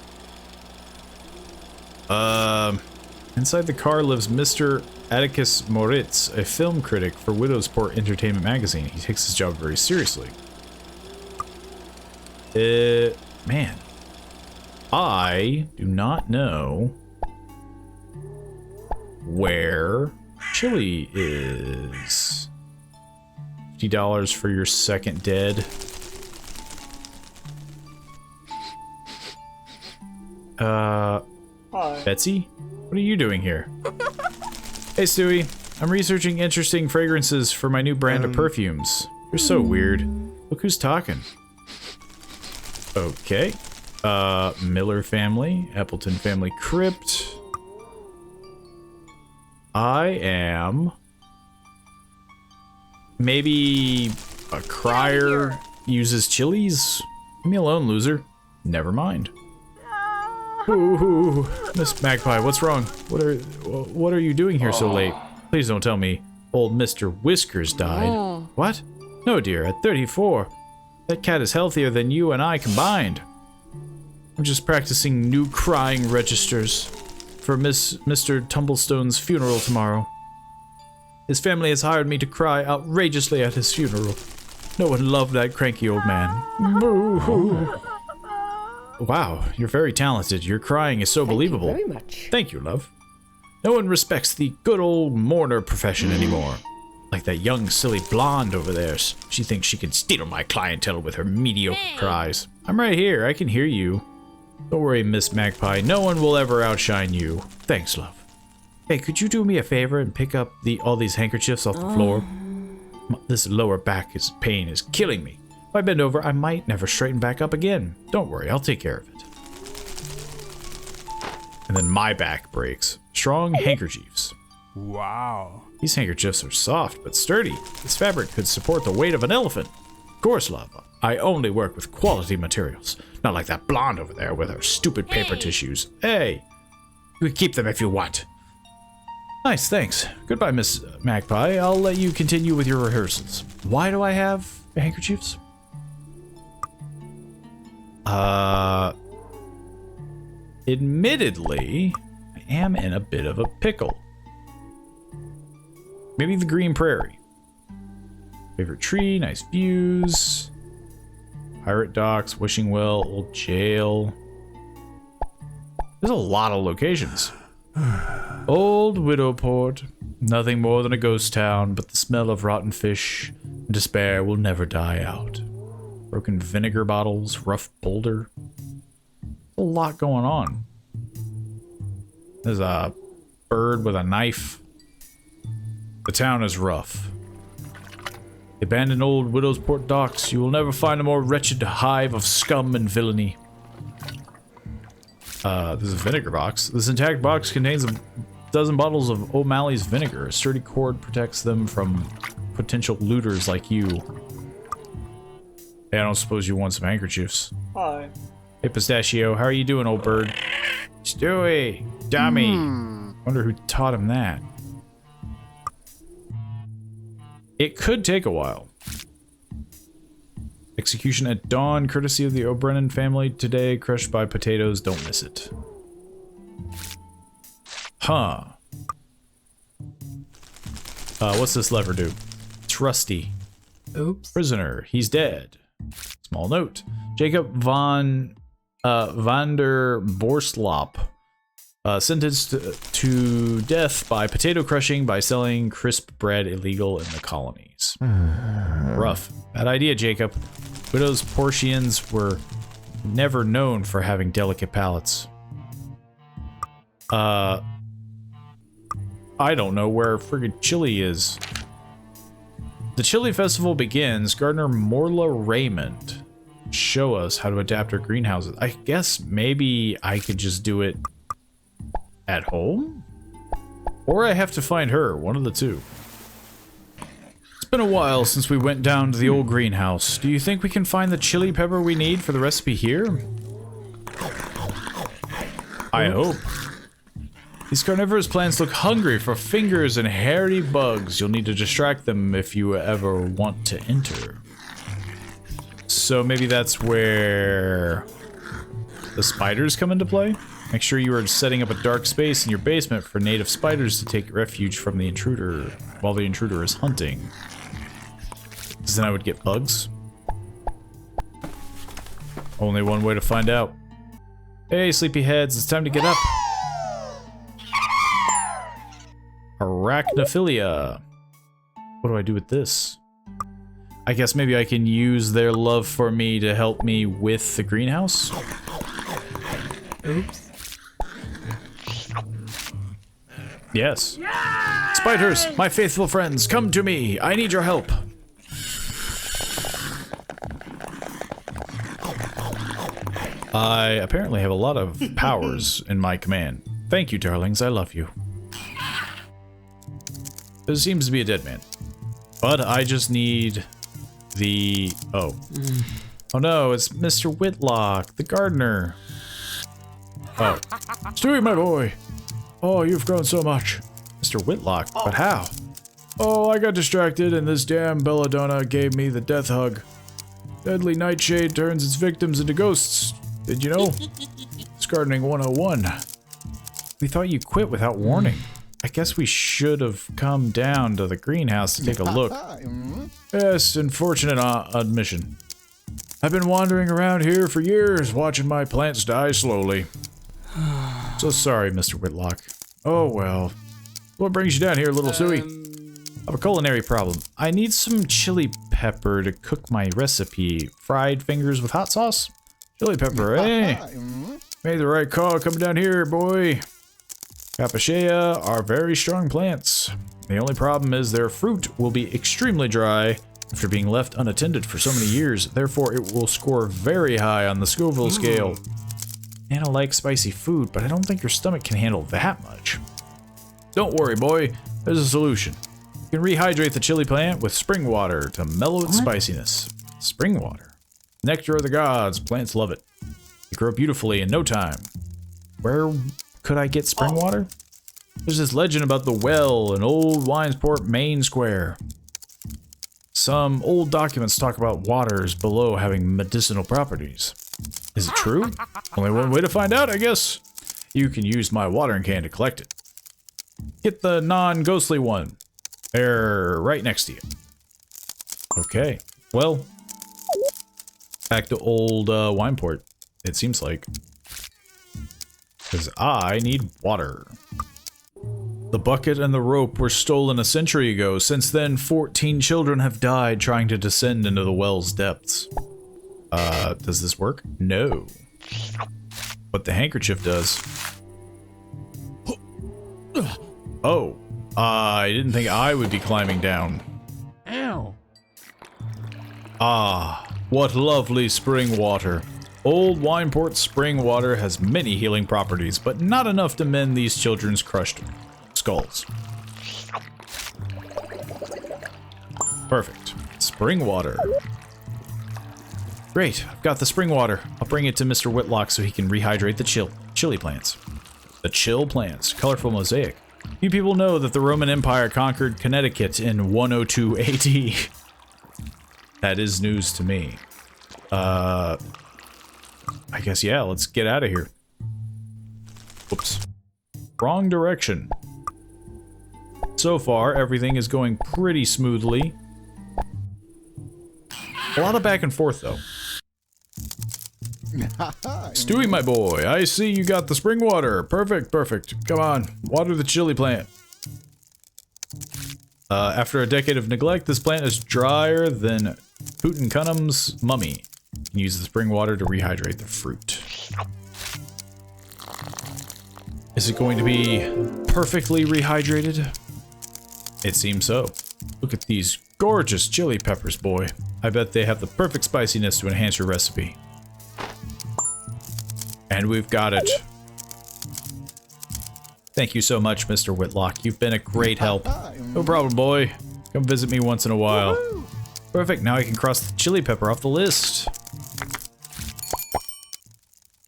Inside the car lives Mr. Atticus Moritz, a film critic for Widowsport Entertainment Magazine. He takes his job very seriously. Man. I do not know where Chili is. $50 for your second dead. Hi. Betsy? What are you doing here? Hey, Stewie. I'm researching interesting fragrances for my new brand of perfumes. You're so weird. Look who's talking. Okay. Miller family. Appleton family crypt. I am... Maybe a crier uses chilies? Leave me alone, loser. Never mind. Ooh, Miss Magpie, what's wrong? What are you doing here so late? Please don't tell me old Mr. Whiskers died. What? No, dear, at 34. That cat is healthier than you and I combined. I'm just practicing new crying registers for Mr. Tumblestone's funeral tomorrow. His family has hired me to cry outrageously at his funeral. No one loved that cranky old man. Boo-hoo. Wow, you're very talented. Your crying is so believable. Thank you very much. Thank you, love. No one respects the good old mourner profession anymore. Like that young, silly blonde over there. She thinks she can steal my clientele with her mediocre cries. I'm right here. I can hear you. Don't worry, Miss Magpie. No one will ever outshine you. Thanks, love. Hey, could you do me a favor and pick up all these handkerchiefs off the floor? This lower back pain is killing me. If I bend over, I might never straighten back up again. Don't worry, I'll take care of it. And then my back breaks. Strong handkerchiefs. Wow. These handkerchiefs are soft but sturdy. This fabric could support the weight of an elephant. Of course, love. I only work with quality materials. Not like that blonde over there with her stupid paper tissues. Hey, you can keep them if you want. Nice, thanks. Goodbye, Miss Magpie. I'll let you continue with your rehearsals. Why do I have handkerchiefs? Admittedly, I am in a bit of a pickle. Maybe the Green Prairie. Favorite tree, nice views. Pirate docks, wishing well, old jail. There's a lot of locations. Old Widowport. Nothing more than a ghost town, but the smell of rotten fish and despair will never die out. Broken vinegar bottles, rough boulder. A lot going on. There's a bird with a knife. The town is rough. The abandoned old Widowsport docks. You will never find a more wretched hive of scum and villainy. There's a vinegar box. This intact box contains a dozen bottles of O'Malley's vinegar. A sturdy cord protects them from potential looters like you. Hey, I don't suppose you want some handkerchiefs. Hi. Hey, Pistachio, how are you doing, old bird? Stewie, dummy. Wonder who taught him that. It could take a while. Execution at dawn, courtesy of the O'Brennan family today, crushed by potatoes, don't miss it. Huh. What's this lever do? It's rusty. Oops. Prisoner, he's dead. Small note. Jacob van der Borslop, sentenced to death by potato crushing by selling crisp bread illegal in the colonies. Rough. Bad idea, Jacob. Widows' Portians were never known for having delicate palates. I don't know where friggin' Chili is. The Chili Festival begins. Gardener Morla Raymond show us how to adapt our greenhouses. I guess maybe I could just do it at home? Or I have to find her, one of the two. It's been a while since we went down to the old greenhouse. Do you think we can find the chili pepper we need for the recipe here? I hope. These carnivorous plants look hungry for fingers and hairy bugs. You'll need to distract them if you ever want to enter. So maybe that's where the spiders come into play? Make sure you are setting up a dark space in your basement for native spiders to take refuge from the intruder while the intruder is hunting. Because then I would get bugs. Only one way to find out. Hey, sleepyheads, it's time to get up. Arachnophilia. What do I do with this? I guess maybe I can use their love for me to help me with the greenhouse? Oops. Yes. Spiders, my faithful friends, come to me. I need your help. I apparently have a lot of powers in my command. Thank you, darlings. I love you. There seems to be a dead man. But I just need the... Oh. Oh no, it's Mr. Whitlock, the gardener. Oh. Stewie, my boy. Oh, you've grown so much. Mr. Whitlock, but how? Oh, I got distracted and this damn belladonna gave me the death hug. Deadly nightshade turns its victims into ghosts. Did you know? It's gardening 101. We thought you quit without warning. I guess we should have come down to the greenhouse to take a look. Yes, unfortunate admission. I've been wandering around here for years, watching my plants die slowly. So sorry, Mr. Whitlock. Oh well. What brings you down here, little Suey? I have a culinary problem. I need some chili pepper to cook my recipe. Fried fingers with hot sauce? Chili pepper, eh? Made the right call coming down here, boy. Capacea are very strong plants. The only problem is their fruit will be extremely dry after being left unattended for so many years. Therefore, it will score very high on the Scoville scale. Nana likes spicy food, but I don't think your stomach can handle that much. Don't worry, boy. There's a solution. You can rehydrate the chili plant with spring water to mellow its spiciness. Spring water. Nectar of the gods. Plants love it. They grow beautifully in no time. Where could I get spring water? There's this legend about the well in Old Winesport Main Square. Some old documents talk about waters below having medicinal properties. Is it true? Only one way to find out, I guess. You can use my watering can to collect it. Get the non-ghostly one. They're right next to you. Okay. Well, back to old Wineport, it seems like. Because I need water. The bucket and the rope were stolen a century ago. Since then, 14 children have died trying to descend into the well's depths. Does this work? No. But the handkerchief does. Oh. I didn't think I would be climbing down. Ow. Ah, what lovely spring water. Old Wineport spring water has many healing properties, but not enough to mend these children's crushed skulls. Perfect. Spring water. Great, I've got the spring water. I'll bring it to Mr. Whitlock so he can rehydrate the chili plants. The chill plants. Colorful mosaic. You people know that the Roman Empire conquered Connecticut in 102 AD. That is news to me. I guess, yeah, let's get out of here. Whoops. Wrong direction. So far, everything is going pretty smoothly. A lot of back and forth, though. Stewie, my boy, I see you got the spring water. Perfect, perfect. Come on, water the chili plant. After a decade of neglect, this plant is drier than Tutankhamun's mummy. You can use the spring water to rehydrate the fruit. Is it going to be perfectly rehydrated? It seems so. Look at these gorgeous chili peppers, boy. I bet they have the perfect spiciness to enhance your recipe. And we've got it. Thank you so much, Mr. Whitlock. You've been a great help. No problem, boy. Come visit me once in a while. Perfect, now I can cross the chili pepper off the list.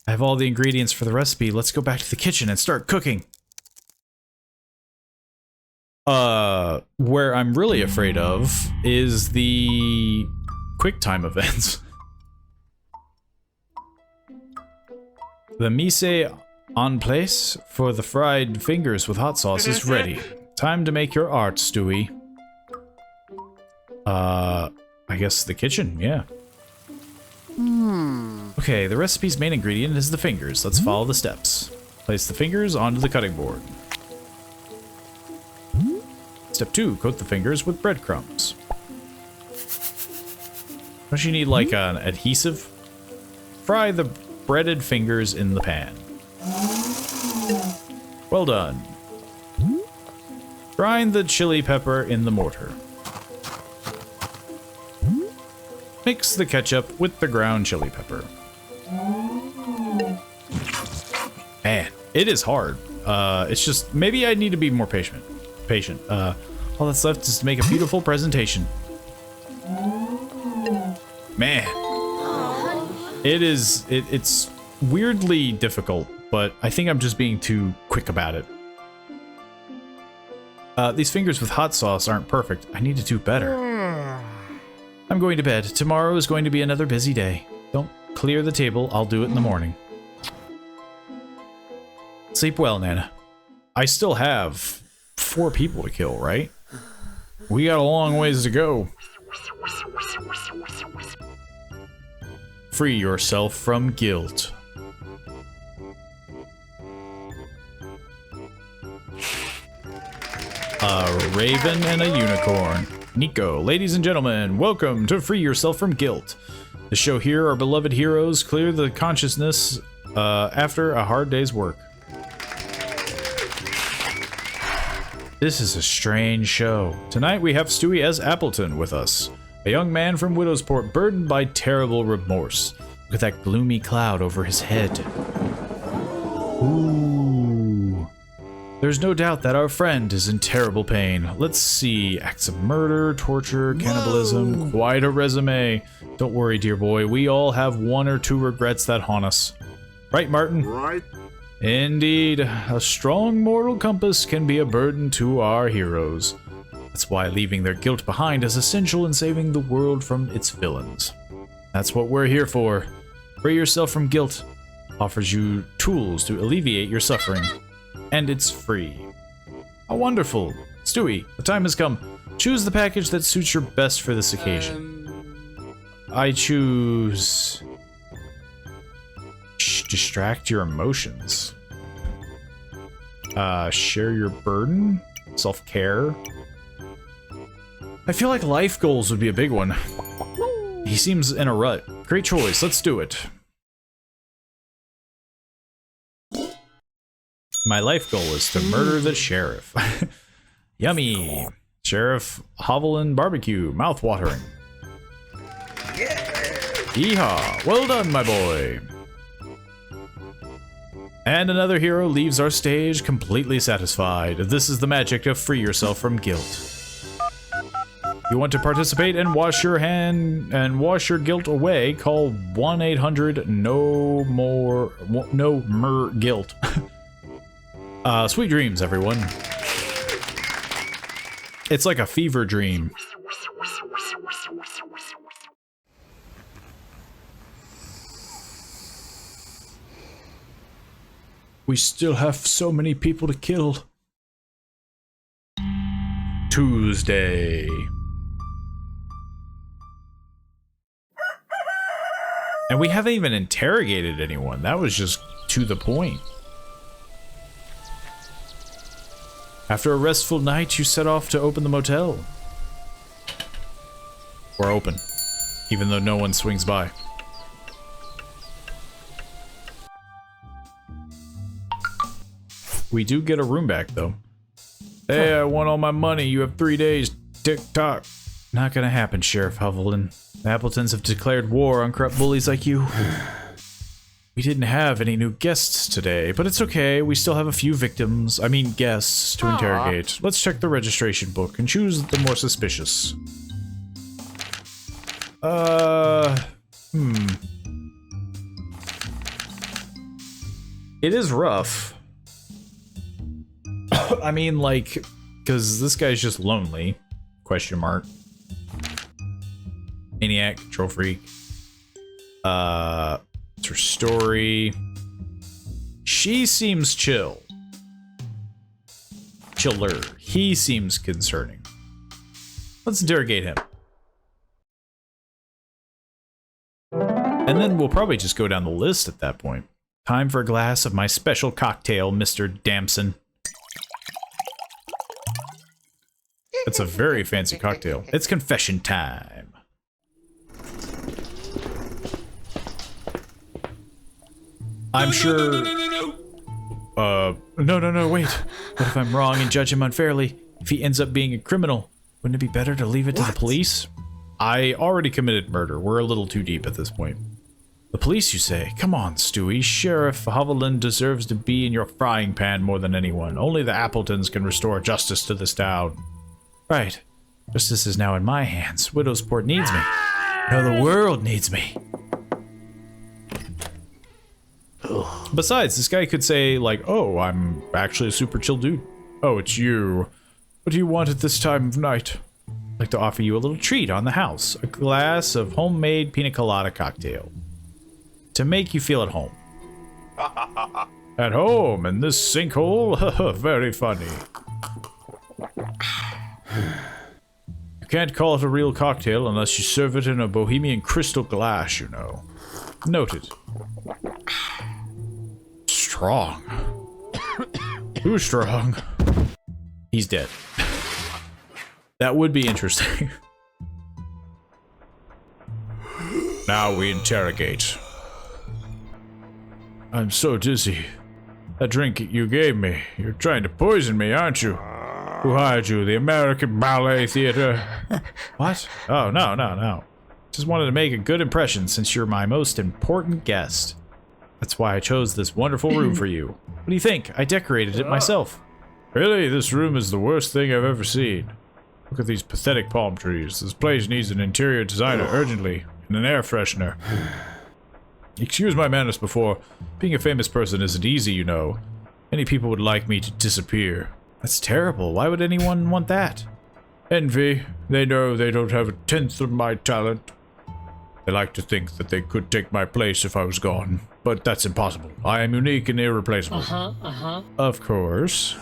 I have all the ingredients for the recipe. Let's go back to the kitchen and start cooking. Where I'm really afraid of is the QuickTime events. The mise en place for the fried fingers with hot sauce is ready. Time to make your art, Stewie. I guess the kitchen, yeah. Okay, the recipe's main ingredient is the fingers. Let's follow the steps. Place the fingers onto the cutting board. Step 2, coat the fingers with breadcrumbs. Don't you need like an adhesive? Fry the breaded fingers in the pan. Well done. Grind the chili pepper in the mortar. Mix the ketchup with the ground chili pepper. Man, it is hard. It's just, maybe I need to be more patient. All that's left is to make a beautiful presentation. Man. It's weirdly difficult, but I think I'm just being too quick about it. These fingers with hot sauce aren't perfect. I need to do better. I'm going to bed. Tomorrow is going to be another busy day. Don't clear the table. I'll do it in the morning. Sleep well, Nana. I still have 4 people to kill, right? We got a long ways to go. Free yourself from guilt. A raven and a unicorn. Nico, ladies and gentlemen, welcome to Free Yourself from Guilt. The show here, our beloved heroes clear the consciousness after a hard day's work. This is a strange show. Tonight we have Stewie S. Appleton with us, a young man from Widowsport burdened by terrible remorse. Look at that gloomy cloud over his head. Ooh. There's no doubt that our friend is in terrible pain. Let's see. Acts of murder, torture, cannibalism. Whoa. Quite a resume. Don't worry, dear boy. We all have one or two regrets that haunt us. Right, Martin? Right. Indeed. A strong moral compass can be a burden to our heroes. That's why leaving their guilt behind is essential in saving the world from its villains. That's what we're here for. Free yourself from guilt. Offers you tools to alleviate your suffering. And it's free. How wonderful. Stewie, the time has come. Choose the package that suits your best for this occasion. I choose... distract your emotions. Share your burden? Self-care? I feel like life goals would be a big one. He seems in a rut. Great choice, let's do it. My life goal is to murder the sheriff. Yummy. Sheriff Hovland barbecue. Mouth-watering. Yeehaw. Well done, my boy. And another hero leaves our stage completely satisfied. This is the magic of free yourself from guilt. You want to participate and wash your guilt away? Call 1-800-NO-MORE-GUILT. Sweet dreams, everyone. It's like a fever dream. We still have so many people to kill. Tuesday. And we haven't even interrogated anyone. That was just to the point. After a restful night, you set off to open the motel. We're open, even though no one swings by. We do get a room back, though. Hey, I want all my money. You have 3 days. Tick-tock. Not gonna happen, Sheriff Hovland. The Appletons have declared war on corrupt bullies like you. We didn't have any new guests today, but it's okay. We still have a few guests to interrogate. Let's check the registration book and choose the more suspicious. It is rough. I mean, like, because this guy's just lonely. Question mark. Maniac, control freak. It's her story. She seems chill. Chiller. He seems concerning. Let's interrogate him. And then we'll probably just go down the list at that point. Time for a glass of my special cocktail, Mr. Damson. It's a very fancy cocktail. It's confession time. I'm sure... No, wait. What if I'm wrong and judge him unfairly? If he ends up being a criminal, wouldn't it be better to leave it to the police? I already committed murder. We're a little too deep at this point. The police, you say? Come on, Stewie. Sheriff Hovland deserves to be in your frying pan more than anyone. Only the Appletons can restore justice to this town. Right. Justice is now in my hands. Widowsport needs me. No, the world needs me. Besides, this guy could say, like, oh, I'm actually a super chill dude. Oh, it's you. What do you want at this time of night? I'd like to offer you a little treat on the house. A glass of homemade pina colada cocktail. To make you feel at home. At home in this sinkhole? Very funny. You can't call it a real cocktail unless you serve it in a bohemian crystal glass, you know. Noted. Strong. Too strong. He's dead. That would be interesting. Now we interrogate. I'm so dizzy. That drink you gave me. You're trying to poison me, aren't you? Who hired you? The American Ballet Theater? What? Oh, no. Just wanted to make a good impression since you're my most important guest. That's why I chose this wonderful room for you. What do you think? I decorated it myself. Really? This room is the worst thing I've ever seen. Look at these pathetic palm trees. This place needs an interior designer urgently, and an air freshener. Excuse my manners before. Being a famous person isn't easy, you know. Many people would like me to disappear. That's terrible. Why would anyone want that? Envy. They know they don't have a tenth of my talent. They like to think that they could take my place if I was gone. But that's impossible. I am unique and irreplaceable. Of course.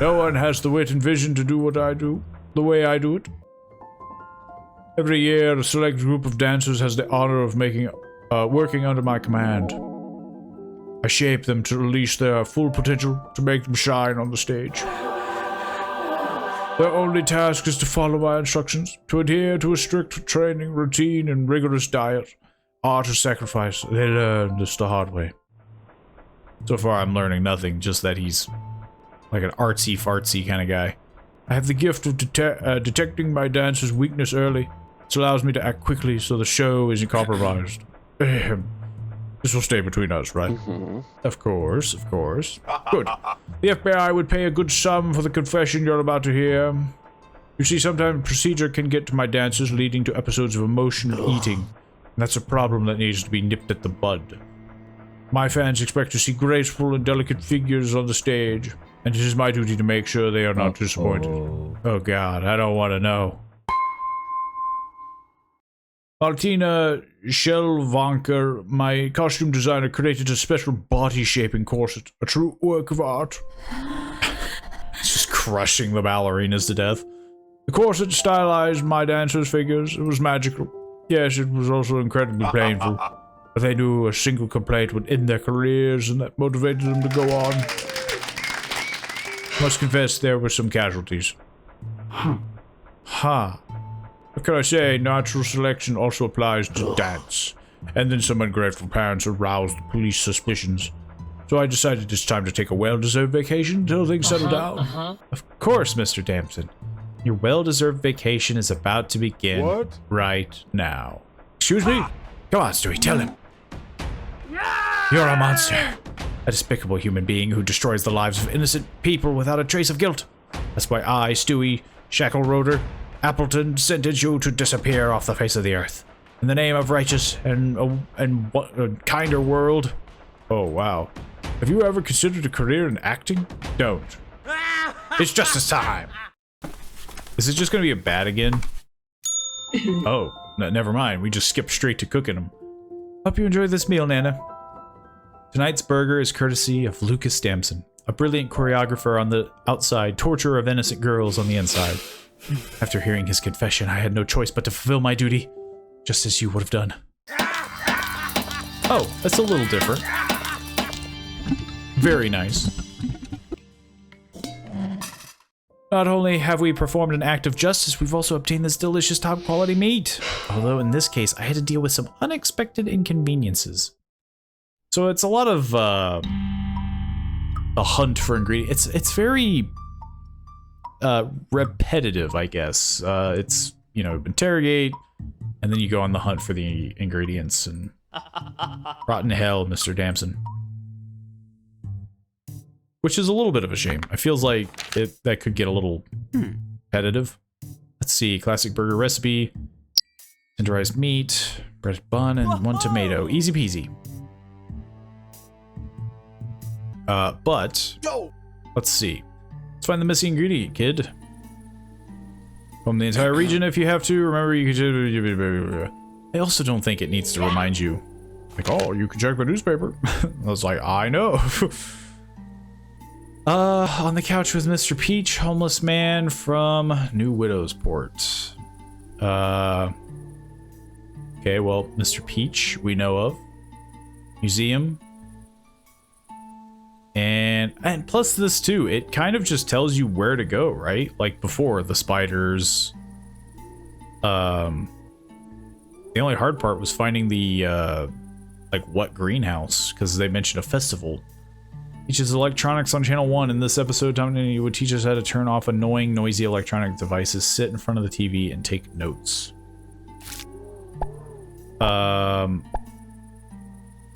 No one has the wit and vision to do what I do, the way I do it. Every year, a select group of dancers has the honor of working under my command. I shape them to release their full potential, to make them shine on the stage. Their only task is to follow my instructions, to adhere to a strict training routine and rigorous diet. Art or sacrifice, they learn this the hard way. So far I'm learning nothing, just that he's like an artsy-fartsy kind of guy. I have the gift of detecting my dancer's weakness early. This allows me to act quickly so the show isn't compromised. This will stay between us, right? Of course, of course. Good. The FBI would pay a good sum for the confession you're about to hear. You see, sometimes procedure can get to my dancers, leading to episodes of emotional eating. And that's a problem that needs to be nipped at the bud. My fans expect to see graceful and delicate figures on the stage, and it is my duty to make sure they are not disappointed. Oh god, I don't want to know. Martina Shellvanker, my costume designer, created a special body-shaping corset, a true work of art. It's just crushing the ballerinas to death. The corset stylized my dancers' figures. It was magical. Yes, it was also incredibly painful. But they knew a single complaint would end their careers, and that motivated them to go on. Must confess, there were some casualties. What can I say? Natural selection also applies to dance. And then some ungrateful parents aroused police suspicions. So I decided it's time to take a well-deserved vacation until things settle down. Of course, Mr. Dampton. Your well-deserved vacation is about to begin right now. Excuse me? Come on, Stewie, tell him. You're a monster. A despicable human being who destroys the lives of innocent people without a trace of guilt. That's why I, Stewie Shackleroder, Appleton, sentence you to disappear off the face of the earth. In the name of righteous and a kinder world. Oh, wow. Have you ever considered a career in acting? Don't. It's justice time. Is it just gonna be a bat again? Oh, no, never mind. We just skipped straight to cooking them. Hope you enjoyed this meal, Nana. Tonight's burger is courtesy of Lucas Damson, a brilliant choreographer on the outside, torturer of innocent girls on the inside. After hearing his confession, I had no choice but to fulfill my duty, just as you would have done. Oh, that's a little different. Very nice. Not only have we performed an act of justice, we've also obtained this delicious top-quality meat. Although in this case, I had to deal with some unexpected inconveniences. So it's a lot of a hunt for ingredients. It's very repetitive, I guess. It's, you know, interrogate, and then you go on the hunt for the ingredients, and rotten hell, Mr. Damson. Which is a little bit of a shame. I feels like that could get a little repetitive. Let's see, classic burger recipe, tenderized meat, breaded bun, and 1 tomato. Easy peasy. But let's see. Let's find the missing ingredient, kid. From the entire region, if you have to. Remember, you could. I also don't think it needs to remind you, like, oh, you can check the newspaper. I was like, I know. On the couch with Mr. Peach, homeless man from New Widowsport. Okay, well, Mr. Peach, we know of. Museum. And plus this too, it kind of just tells you where to go, right? Like before, the spiders. The only hard part was finding the, like, what greenhouse, because they mentioned a festival. Teaches electronics on channel 1. In this episode, Dominic would teach us how to turn off annoying, noisy electronic devices, sit in front of the TV, and take notes.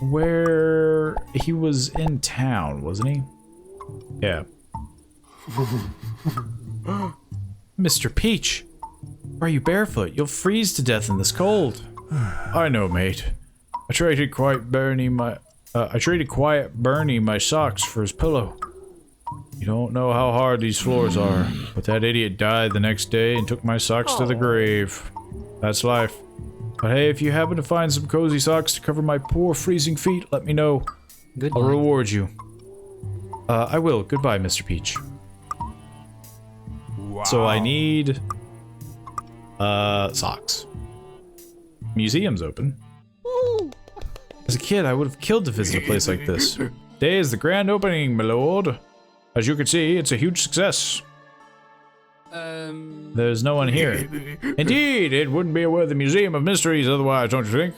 where he was in town, wasn't he? Yeah. Mr. Peach, why are you barefoot? You'll freeze to death in this cold. I know, mate. I traded quiet Bernie my socks for his pillow. You don't know how hard these floors are, but that idiot died the next day and took my socks to the grave. That's life. But hey, if you happen to find some cozy socks to cover my poor freezing feet, let me know. Goodbye. I'll reward you. I will. Goodbye, Mr. Peach. Wow. So I need socks. Museum's open. As a kid, I would have killed to visit a place like this. Today is the grand opening, my lord. As you can see, it's a huge success. There's no one here. Indeed, it wouldn't be a worthy museum of mysteries otherwise, don't you think?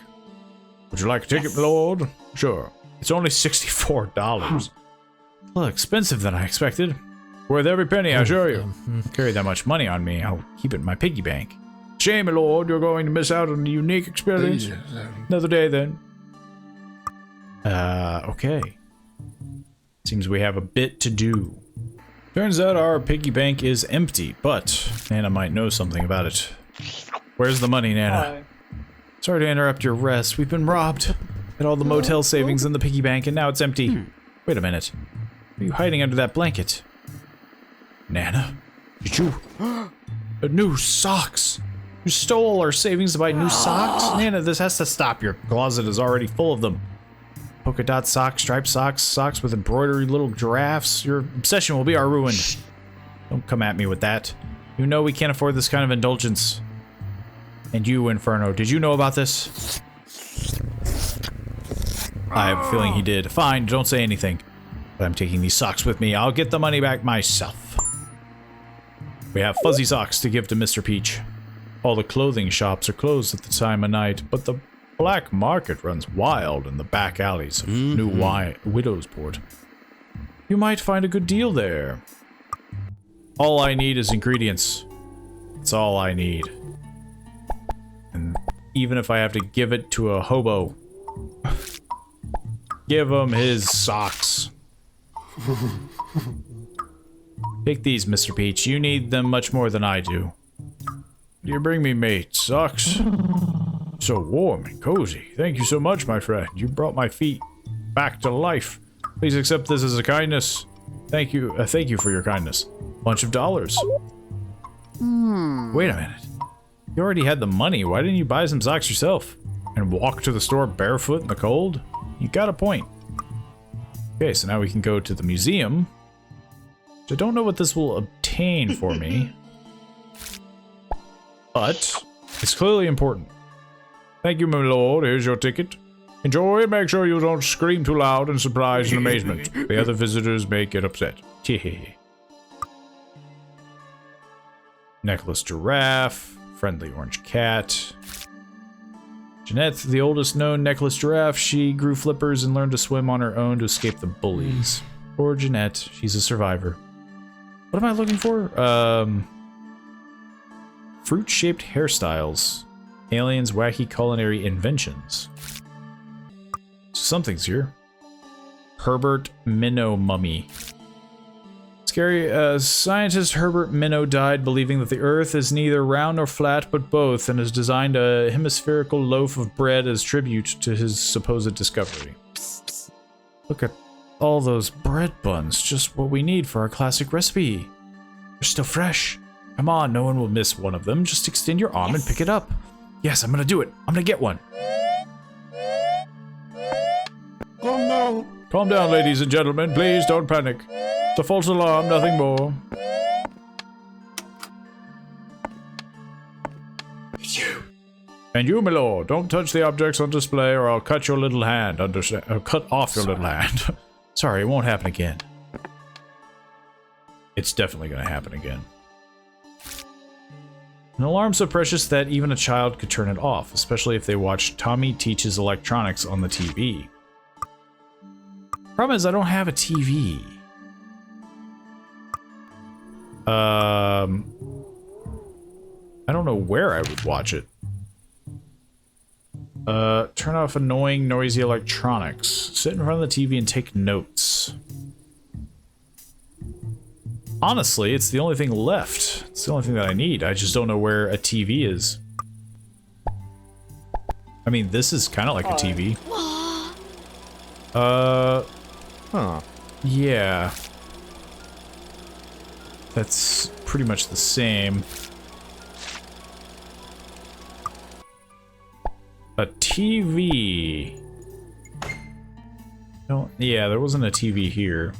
Would you like a ticket, my lord? Sure. It's only $64. A little expensive than I expected. Worth every penny, I assure you. Carry that much money on me, I'll keep it in my piggy bank. Shame, my lord, you're going to miss out on a unique experience. Another day, then. Okay. Seems we have a bit to do. Turns out our piggy bank is empty, but Nana might know something about it. Where's the money, Nana? Sorry to interrupt your rest. We've been robbed. Had all the motel savings in the piggy bank, and now it's empty. Wait a minute. What are you hiding under that blanket? Nana? Did you... new socks! You stole our savings to buy new socks? Nana, this has to stop. Your closet is already full of them. Polka dot socks, striped socks, socks with embroidery little giraffes. Your obsession will be our ruin. Don't come at me with that. You know we can't afford this kind of indulgence. And you, Inferno, did you know about this? I have a feeling he did. Fine, don't say anything. But I'm taking these socks with me. I'll get the money back myself. We have fuzzy socks to give to Mr. Peach. All the clothing shops are closed at the time of night, but the black market runs wild in the back alleys of New Widowsport. You might find a good deal there. All I need is ingredients. That's all I need. And even if I have to give it to a hobo, give him his socks. Take these, Mr. Peach. You need them much more than I do. You bring me, mate, socks? So warm and cozy. Thank you so much, my friend. You brought my feet back to life. Please accept this as a kindness. Thank you for your kindness. Bunch of dollars. Wait a minute. You already had the money. Why didn't you buy some socks yourself? And walk to the store barefoot in the cold? You got a point. Okay, so now we can go to the museum. I don't know what this will obtain for me. But it's clearly important. Thank you, my lord. Here's your ticket. Enjoy and make sure you don't scream too loud in surprise and amazement. The other visitors may get upset. Necklace giraffe. Friendly orange cat. Jeanette, the oldest known necklace giraffe. She grew flippers and learned to swim on her own to escape the bullies. Poor Jeanette. She's a survivor. What am I looking for? Fruit-shaped hairstyles. Aliens' wacky culinary inventions. Something's here. Herbert Minnow mummy. Scary. Scientist Herbert Minnow died believing that the Earth is neither round nor flat, but both, and has designed a hemispherical loaf of bread as tribute to his supposed discovery. Look at all those bread buns. Just what we need for our classic recipe. They're still fresh. Come on, no one will miss one of them. Just extend your arm and pick it up. Yes, I'm gonna do it. I'm gonna get one. Calm down. Calm down, ladies and gentlemen. Please don't panic. It's a false alarm, nothing more. And you, my lord, don't touch the objects on display or I'll cut your little hand. Understand? I'll cut off your little hand. Sorry, it won't happen again. It's definitely gonna happen again. An alarm so precious that even a child could turn it off, especially if they watch Tommy Teaches Electronics on the TV. Problem is, I don't have a TV. I don't know where I would watch it. Turn turn off annoying, noisy electronics. Sit in front of the TV and take notes. Honestly, it's the only thing left. It's the only thing that I need. I just don't know where a TV is. I mean, this is kind of like a TV. Huh. Yeah. That's pretty much the same. A TV. No, yeah, there wasn't a TV here.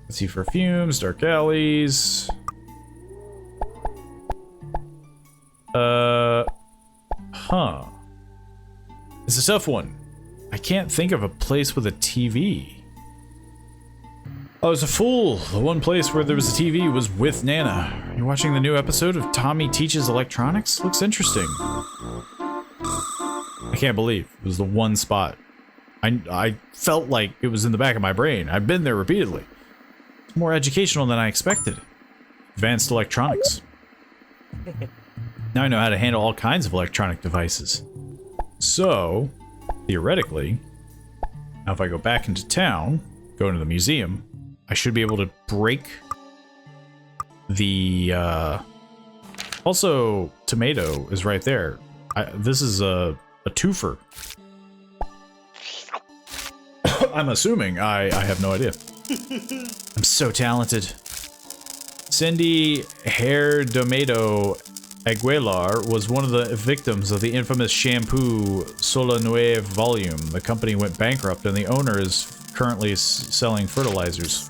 Let's see, perfumes, dark alleys. Huh. It's a tough one. I can't think of a place with a TV. I was a fool. The one place where there was a TV was with Nana. You're watching the new episode of Tommy Teaches Electronics? Looks interesting. I can't believe it was the one spot. I felt like it was in the back of my brain. I've been there repeatedly. It's more educational than I expected. Advanced electronics. Now I know how to handle all kinds of electronic devices. So, theoretically, now if I go back into town, go into the museum, I should be able to break the, also, tomato is right there. This is a twofer. I'm assuming. I have no idea. I'm so talented. Cindy Herdomedo Aguilar was one of the victims of the infamous shampoo Solitude volume. The company went bankrupt and the owner is currently selling fertilizers.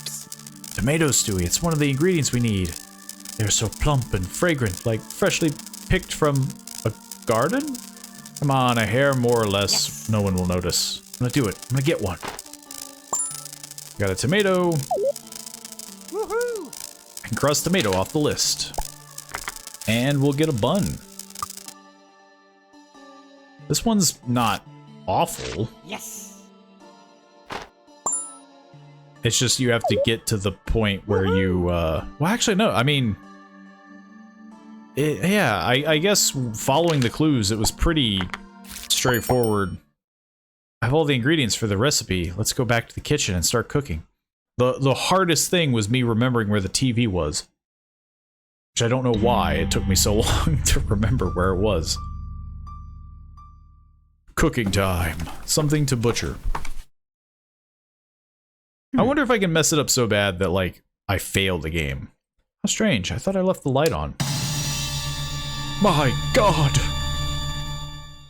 Tomatoes, Stewie, it's one of the ingredients we need. They're so plump and fragrant, like freshly picked from a garden? Come on, a hair more or less, yes. No one will notice. I'm gonna do it. I'm gonna get one. Got a tomato. Woohoo! And cross tomato off the list. And we'll get a bun. This one's not awful. Yes. It's just you have to get to the point where you, well, actually, no. I mean, yeah, I guess following the clues, it was pretty straightforward. I have all the ingredients for the recipe. Let's go back to the kitchen and start cooking. The hardest thing was me remembering where the TV was. Which I don't know why it took me so long to remember where it was. Cooking time. Something to butcher. I wonder if I can mess it up so bad that, like, I fail the game. How strange. I thought I left the light on. My God!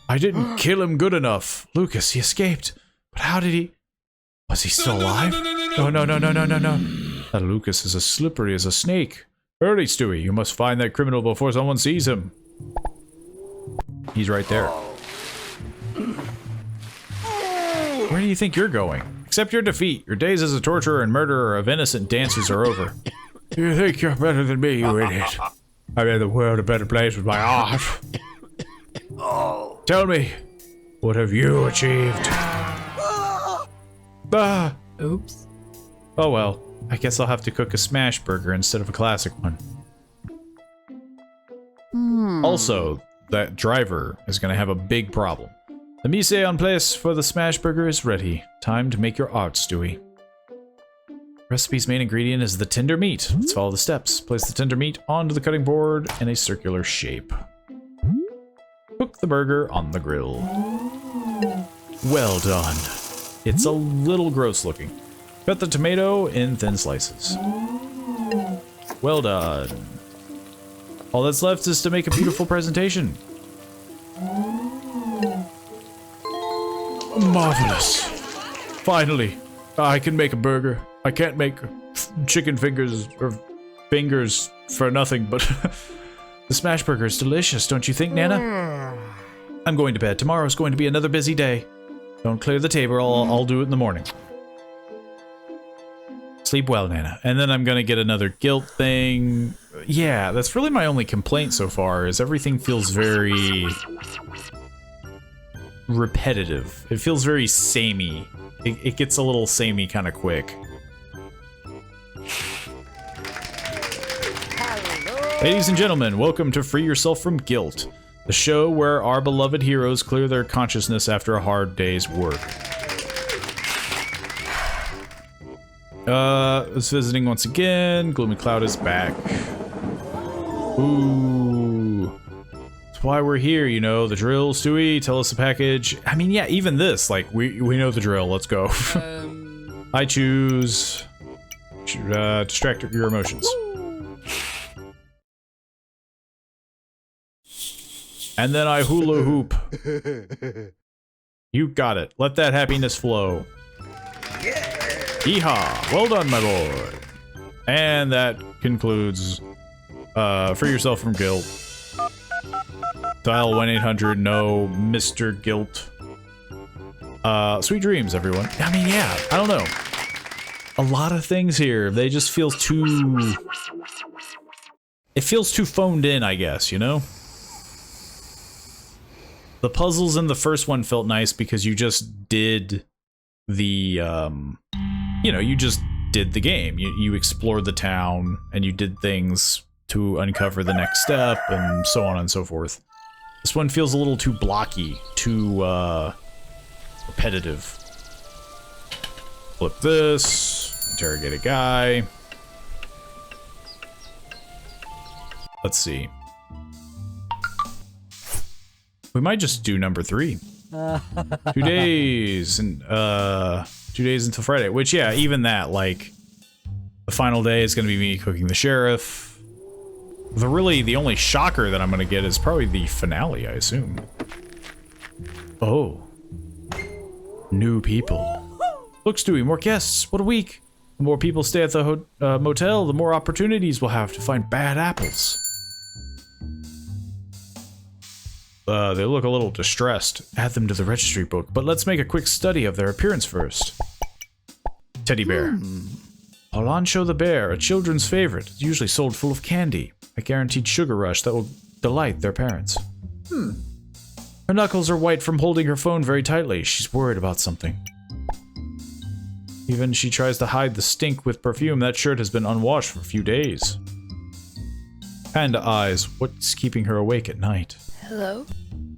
I didn't kill him good enough. Lucas, he escaped. But how did he... Was he still alive? No. That Lucas is as slippery as a snake. Hurry, Stewie. You must find that criminal before someone sees him. He's right there. Where do you think you're going? Accept your defeat. Your days as a torturer and murderer of innocent dancers are over. You think you're better than me, you idiot. I made the world a better place with my art. Tell me, what have you achieved? Oops. Oh well, I guess I'll have to cook a smash burger instead of a classic one. Also, that driver is gonna have a big problem. The mise en place for the smash burger is ready. Time to make your art, Stewie. Recipe's main ingredient is the tender meat. Let's follow the steps. Place the tender meat onto the cutting board in a circular shape. Cook the burger on the grill. Well done. It's a little gross looking. Cut the tomato in thin slices. Well done. All that's left is to make a beautiful presentation. Marvelous. Finally, I can make a burger. I can't make chicken fingers or fingers for nothing, but the smash burger is delicious, don't you think, Nana? I'm going to bed. Tomorrow's going to be another busy day. Don't clear the table. I'll do it in the morning. Sleep well, Nana. And then I'm gonna get another guilt thing. Yeah, that's really my only complaint so far, is everything feels very repetitive. It feels very samey. It gets a little samey kind of quick. Ladies and gentlemen, welcome to Free Yourself from Guilt. The show where our beloved heroes clear their consciousness after a hard day's work. It's visiting once again. Gloomy Cloud is back. Ooh. That's why we're here, you know. The drill, Stewie, tell us the package. I mean, yeah, even this, like, we know the drill. Let's go. I choose... distract your emotions. And then I hula hoop. You got it. Let that happiness flow. Yeehaw! Well done, my lord. And that concludes Free Yourself from Guilt. Dial 1-800 no Mr. Guilt. Sweet dreams, everyone. I mean, yeah, I don't know. A lot of things here. They just feel too... It feels too phoned in, I guess, you know? The puzzles in the first one felt nice because you just did the, you know, you just did the game. You explored the town, and you did things to uncover the next step, and so on and so forth. This one feels a little too blocky, too, repetitive. Flip this. Interrogate a guy. Let's see. We might just do number 3. 2 days and 2 days until Friday. Which, yeah, even that, like, the final day is going to be me cooking the sheriff. The only shocker that I'm going to get is probably the finale, I assume. Oh, new people. Look, Stewie, more guests. What a week. The more people stay at the motel, the more opportunities we'll have to find bad apples. They look a little distressed. Add them to the registry book, but let's make a quick study of their appearance first. Teddy bear. Palancho the bear, a children's favorite. It's usually sold full of candy. A guaranteed sugar rush that will delight their parents. Her knuckles are white from holding her phone very tightly. She's worried about something. Even she tries to hide the stink with perfume. That shirt has been unwashed for a few days. Panda eyes. What's keeping her awake at night? Hello?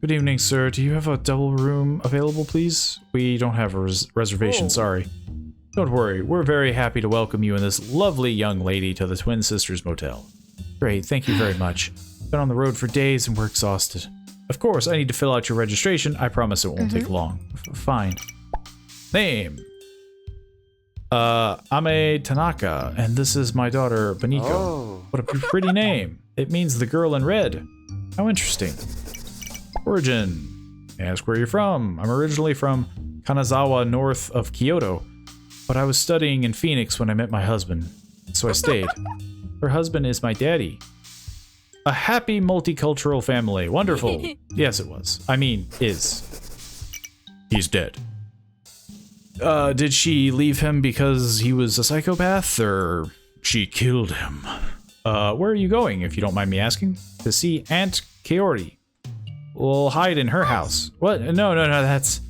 Good evening, sir. Do you have a double room available, please? We don't have a reservation, sorry. Don't worry, we're very happy to welcome you and this lovely young lady to the Twin Sisters Motel. Great, thank you very much. Been on the road for days and we're exhausted. Of course, I need to fill out your registration. I promise it won't take long. Fine. Name. Ame Tanaka, and this is my daughter, Beniko. Oh. What a pretty name. It means the girl in red. How interesting. Origin. Ask where you're from. I'm originally from Kanazawa, north of Kyoto, but I was studying in Phoenix when I met my husband, so I stayed. Her husband is my daddy. A happy multicultural family. Wonderful. Yes, it was. I mean, is. He's dead. Did she leave him because he was a psychopath, or she killed him? Where are you going, if you don't mind me asking? To see Aunt Kaori. We'll hide in her house. What? No, that's...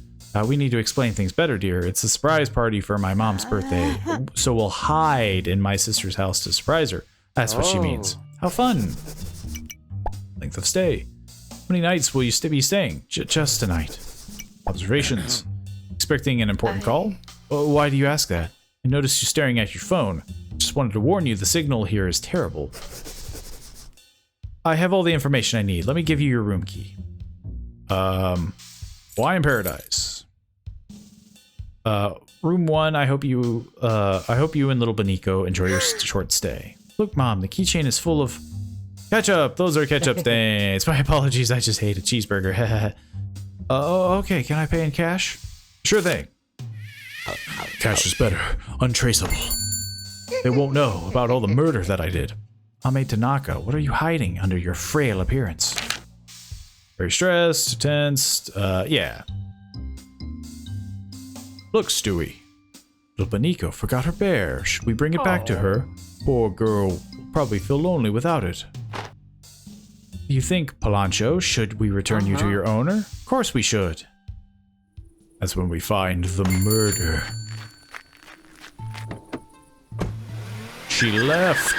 we need to explain things better, dear. It's a surprise party for my mom's birthday, so we'll hide in my sister's house to surprise her. That's what she means. How fun. Length of stay. How many nights will you be staying? Just tonight. Observations. Expecting an important call? Oh, why do you ask that? I noticed you staring at your phone. Just wanted to warn you, the signal here is terrible. I have all the information I need. Let me give you your room key. Hawaiian Paradise. Room 1, I hope you and little Beniko enjoy your short stay. Look, Mom, the keychain is full of ketchup. Those are ketchup stains. My apologies, I just hate a cheeseburger. Okay, can I pay in cash? Sure thing. Cash is better. Untraceable. They won't know about all the murder that I did. Ame Tanaka, what are you hiding under your frail appearance? Very stressed, tensed, yeah. Look, Stewie. Little Beniko forgot her bear. Should we bring it back to her? Poor girl will probably feel lonely without it. You think, Palancho, should we return you to your owner? Of course we should. That's when we find the murder. She left.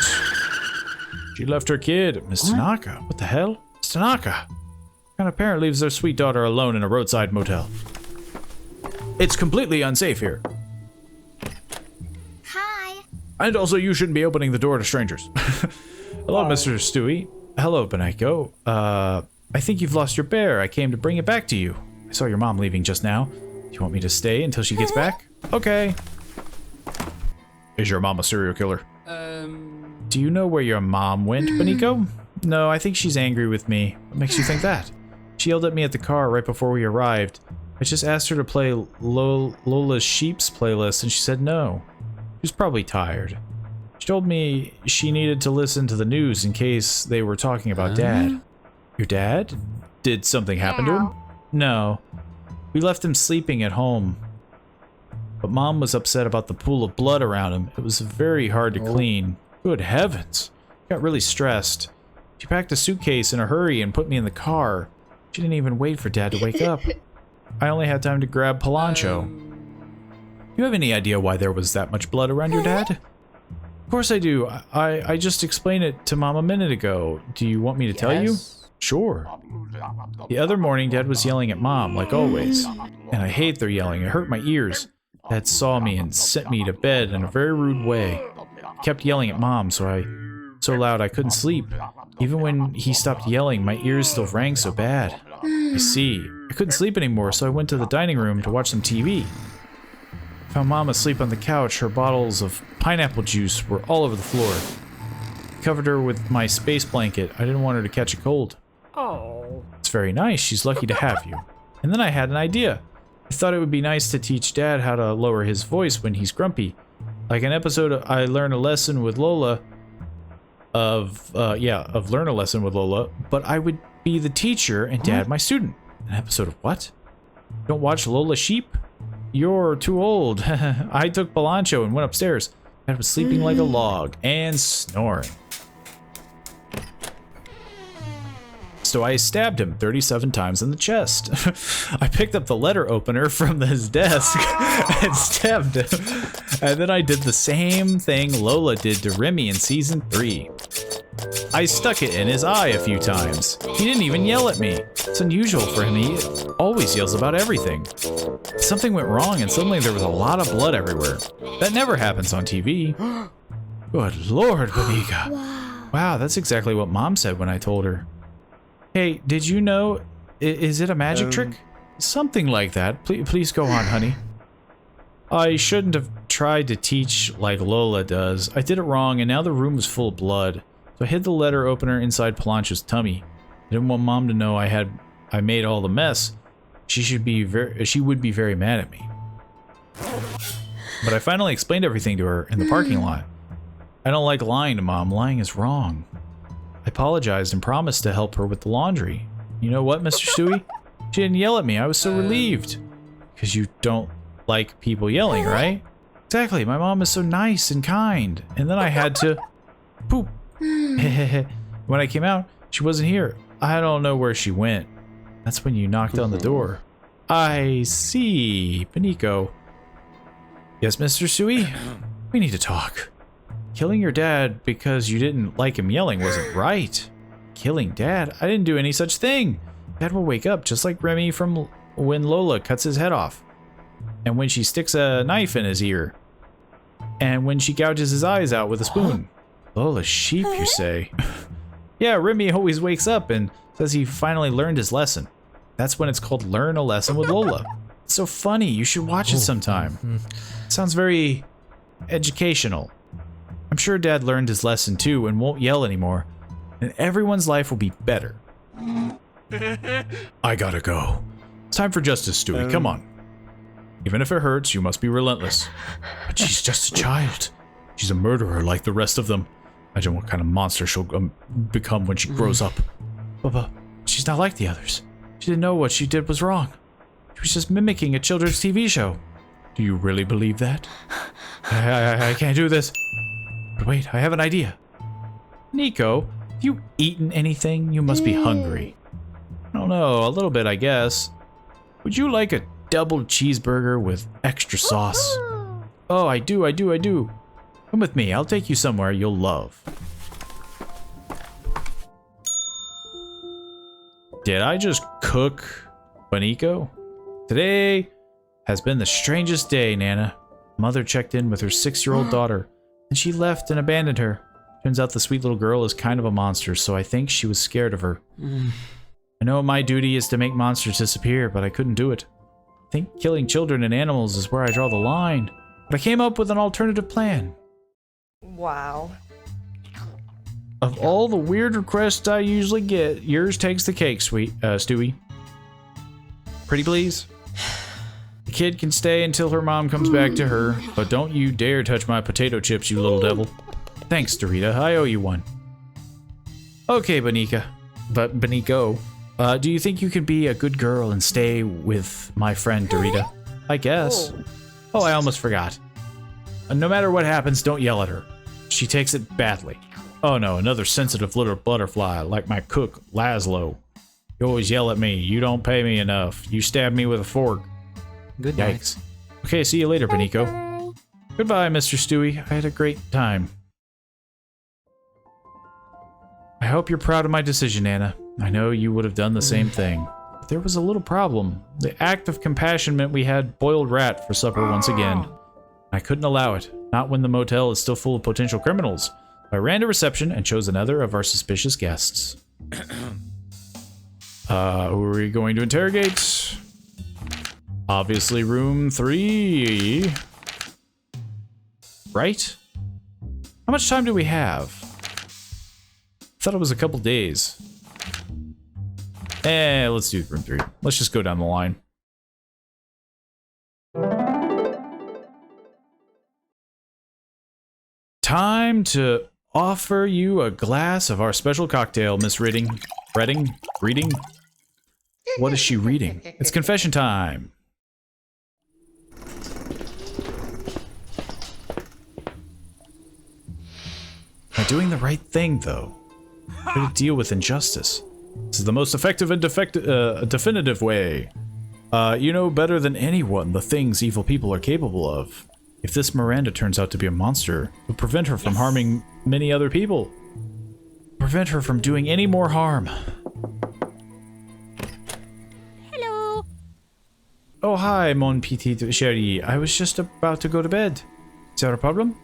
She left her kid. Miss Tanaka. What the hell? Miss Tanaka. kind of parent leaves their sweet daughter alone in a roadside motel? It's completely unsafe here. Hi. And also, you shouldn't be opening the door to strangers. Hello, Mr. Stewie. Hello, Beniko. I think you've lost your bear. I came to bring it back to you. I saw your mom leaving just now. Do you want me to stay until she gets back? Okay. Is your mom a serial killer? Do you know where your mom went, Beniko? No, I think she's angry with me. What makes you think that? She yelled at me at the car right before we arrived. I just asked her to play Lola's Sheep's playlist and she said no. She was probably tired. She told me she needed to listen to the news in case they were talking about Dad. Your dad? Did something happen to him? No. We left him sleeping at home. But Mom was upset about the pool of blood around him. It was very hard to clean. Good heavens. I got really stressed. She packed a suitcase in a hurry and put me in the car. She didn't even wait for Dad to wake up. I only had time to grab Palancho. Do you have any idea why there was that much blood around your dad? Of course I do. I just explained it to Mom a minute ago. Do you want me to tell you? Sure. The other morning, Dad was yelling at Mom, like always. And I hate their yelling. It hurt my ears. Dad saw me and sent me to bed in a very rude way. He kept yelling at Mom so loud I couldn't sleep. Even when he stopped yelling, my ears still rang so bad. I see. I couldn't sleep anymore, so I went to the dining room to watch some TV. I found Mom asleep on the couch. Her bottles of pineapple juice were all over the floor. I covered her with my space blanket. I didn't want her to catch a cold. Oh. It's very nice. She's lucky to have you. And then I had an idea. I thought it would be nice to teach Dad how to lower his voice when he's grumpy. Like an episode of Learn a Lesson with Lola, but I would be the teacher and Dad my student. An episode of what? Don't watch Lola Sheep? You're too old. I took Palancho and went upstairs. Dad was sleeping like a log and snoring. So I stabbed him 37 times in the chest. I picked up the letter opener from his desk and stabbed him. And then I did the same thing Lola did to Remy in season 3. I stuck it in his eye a few times. He didn't even yell at me. It's unusual for him. He always yells about everything. Something went wrong and suddenly there was a lot of blood everywhere. That never happens on TV. Good Lord, Bonica. Wow, that's exactly what Mom said when I told her. Hey, did you know? Is it a magic trick? Something like that. Please go on, honey. I shouldn't have tried to teach like Lola does. I did it wrong, and now the room was full of blood. So I hid the letter opener inside Palancho's tummy. I didn't want Mom to know I made all the mess. She would be very mad at me. But I finally explained everything to her in the parking lot. I don't like lying to Mom. Lying is wrong. I apologized and promised to help her with the laundry. You know what, Mr. Stewie? She didn't yell at me. I was so relieved. Because you don't like people yelling, right? Exactly. My mom is so nice and kind. And then I had to poop. When I came out, she wasn't here. I don't know where she went. That's when you knocked on the door. I see. Beniko. Yes, Mr. Stewie? We need to talk. Killing your dad because you didn't like him yelling wasn't right. Killing Dad? I didn't do any such thing. Dad will wake up just like Remy from when Lola cuts his head off. And when she sticks a knife in his ear. And when she gouges his eyes out with a spoon. Lola Sheep, you say? Yeah, Remy always wakes up and says he finally learned his lesson. That's when it's called Learn a Lesson with Lola. It's so funny. You should watch it sometime. It sounds very educational. I'm sure Dad learned his lesson too and won't yell anymore. And everyone's life will be better. I gotta go. It's time for justice, Stewie. Come on. Even if it hurts, you must be relentless. But she's just a child. She's a murderer like the rest of them. Imagine what kind of monster she'll become when she grows up. But she's not like the others. She didn't know what she did was wrong. She was just mimicking a children's TV show. Do you really believe that? I can't do this. But wait, I have an idea. Nico, have you eaten anything? You must be hungry. I don't know, a little bit, I guess. Would you like a double cheeseburger with extra sauce? Oh, I do. Come with me, I'll take you somewhere you'll love. Did I just cook Bonico? Today has been the strangest day, Nana. Mother checked in with her 6-year-old daughter, and she left and abandoned her. Turns out the sweet little girl is kind of a monster, so I think she was scared of her. I know my duty is to make monsters disappear, but I couldn't do it. I think killing children and animals is where I draw the line. But I came up with an alternative plan. Wow. Of all the weird requests I usually get, yours takes the cake, Stewie. Pretty please? The kid can stay until her mom comes back to her, but don't you dare touch my potato chips, you little devil. Thanks, Dorita. I owe you one. Okay, Bonico. Do you think you can be a good girl and stay with my friend Dorita? I guess. Oh, I almost forgot. No matter what happens, don't yell at her. She takes it badly. Oh no, another sensitive little butterfly like my cook, Laszlo. You always yell at me. You don't pay me enough. You stab me with a fork. Good night. Yikes. Okay, see you later, Bonico. Goodbye, Mr. Stewie. I had a great time. I hope you're proud of my decision, Anna. I know you would have done the same thing. But there was a little problem. The act of compassion meant we had boiled rat for supper once again. I couldn't allow it. Not when the motel is still full of potential criminals. I ran to reception and chose another of our suspicious guests. Who are we going to interrogate? Obviously room 3. Right? How much time do we have? I thought it was a couple days. Let's do room 3. Let's just go down the line. Time to offer you a glass of our special cocktail, Miss Reading. Reading? What is she reading? It's confession time. Am I doing the right thing, though? How to deal with injustice? This is the most effective and definitive way. You know better than anyone the things evil people are capable of. If this Miranda turns out to be a monster, it'll prevent her from harming many other people. Prevent her from doing any more harm. Hello. Oh, hi, mon petit chéri. I was just about to go to bed. Is that a problem?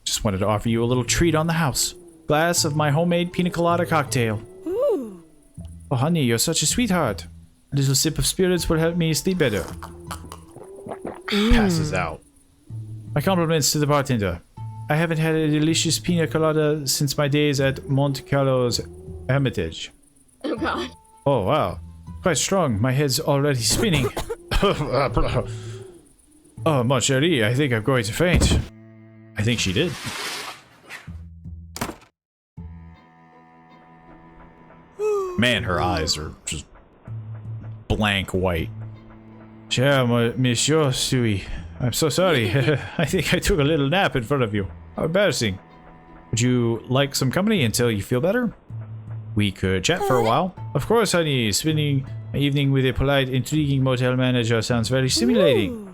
Just wanted to offer you a little treat on the house. Glass of my homemade pina colada cocktail. Ooh. Oh, honey, you're such a sweetheart. A little sip of spirits will help me sleep better. Passes out. My compliments to the bartender. I haven't had a delicious pina colada since my days at Monte Carlo's Hermitage. Oh god. Oh, wow. Quite strong. My head's already spinning. Oh, mon chéri, I think I'm going to faint. I think she did. Man, her eyes are just blank white. Cher, monsieur Stewie. I'm so sorry. I think I took a little nap in front of you. How embarrassing. Would you like some company until you feel better? We could chat for a while. Of course, honey. Spending my evening with a polite, intriguing motel manager sounds very stimulating. Ooh.